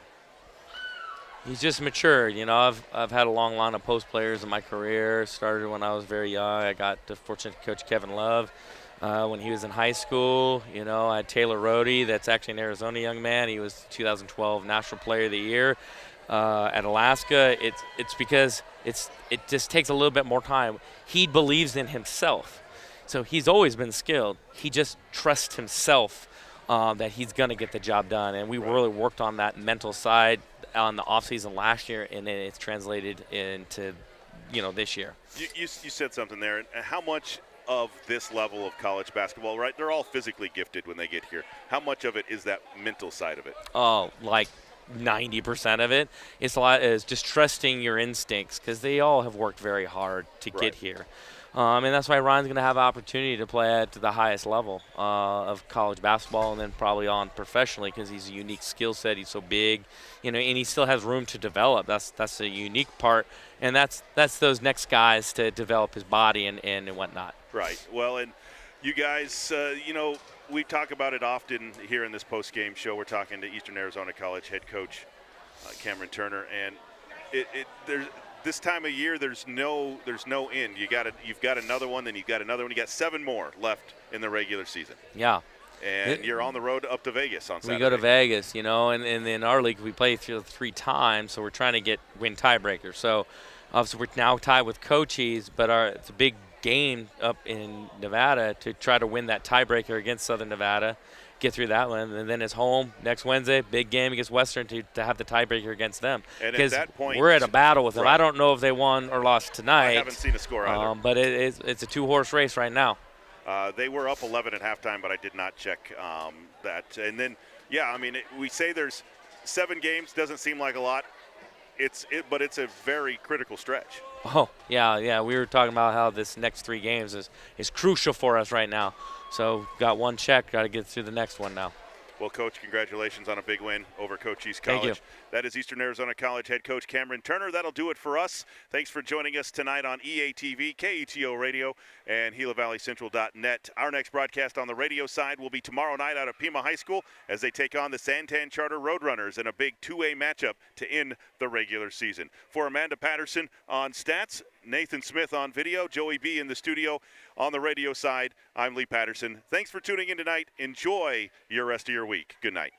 He's just matured. You know, I've had a long line of post players in my career. Started when I was very young. I got the fortunate to coach Kevin Love when he was in high school. You know, I had Taylor Rohde, that's actually an Arizona young man. He was 2012 National Player of the Year. At Alaska, it's because it just takes a little bit more time. He believes in himself, so he's always been skilled. He just trusts himself that he's going to get the job done, and we really worked on that mental side on the offseason last year, and then it's translated into this year. You said something there. How much of this level of college basketball, right? They're all physically gifted when they get here. How much of it is that mental side of it? Oh, like 90% of it. It's a lot is just trusting your instincts because they all have worked very hard to get here. And that's why Ryan's going to have an opportunity to play at the highest level of college basketball and then probably on professionally because he's a unique skill set. He's so big, and he still has room to develop. That's a unique part, and that's those next guys to develop his body and whatnot. Right. Well, and you guys, we talk about it often here in this post-game show. We're talking to Eastern Arizona College head coach Cameron Turner, and there's this time of year there's no end. You've got another one, then you've got another one. You got 7 more left in the regular season. Yeah. And you're on the road up to Vegas on Saturday. We go to Vegas, and in our league we play 3 times, so we're trying to win tiebreakers. So obviously we're now tied with Cochise, but it's a big game up in Nevada to try to win that tiebreaker against Southern Nevada, get through that one, and then it's home next Wednesday, big game against Western to have the tiebreaker against them. And at that point, we're at a battle with them. I don't know if they won or lost tonight. I haven't seen a score either. But it's a 2-horse race right now. They were up 11 at halftime, but I did not check that. And then, we say there's 7 games, doesn't seem like a lot. But it's a very critical stretch. Oh, yeah. We were talking about how this next 3 games is crucial for us right now. So got one check, got to get through the next one now. Well, Coach, congratulations on a big win over Cochise College. Thank you. That is Eastern Arizona College head coach Cameron Turner. That'll do it for us. Thanks for joining us tonight on EATV, KETO Radio, and GilaValleyCentral.net. Our next broadcast on the radio side will be tomorrow night out of Pima High School as they take on the Santan Charter Roadrunners in a big 2A matchup to end the regular season. For Amanda Patterson on stats, Nathan Smith on video, Joey B in the studio on the radio side, I'm Lee Patterson. Thanks for tuning in tonight. Enjoy your rest of your week. Good night.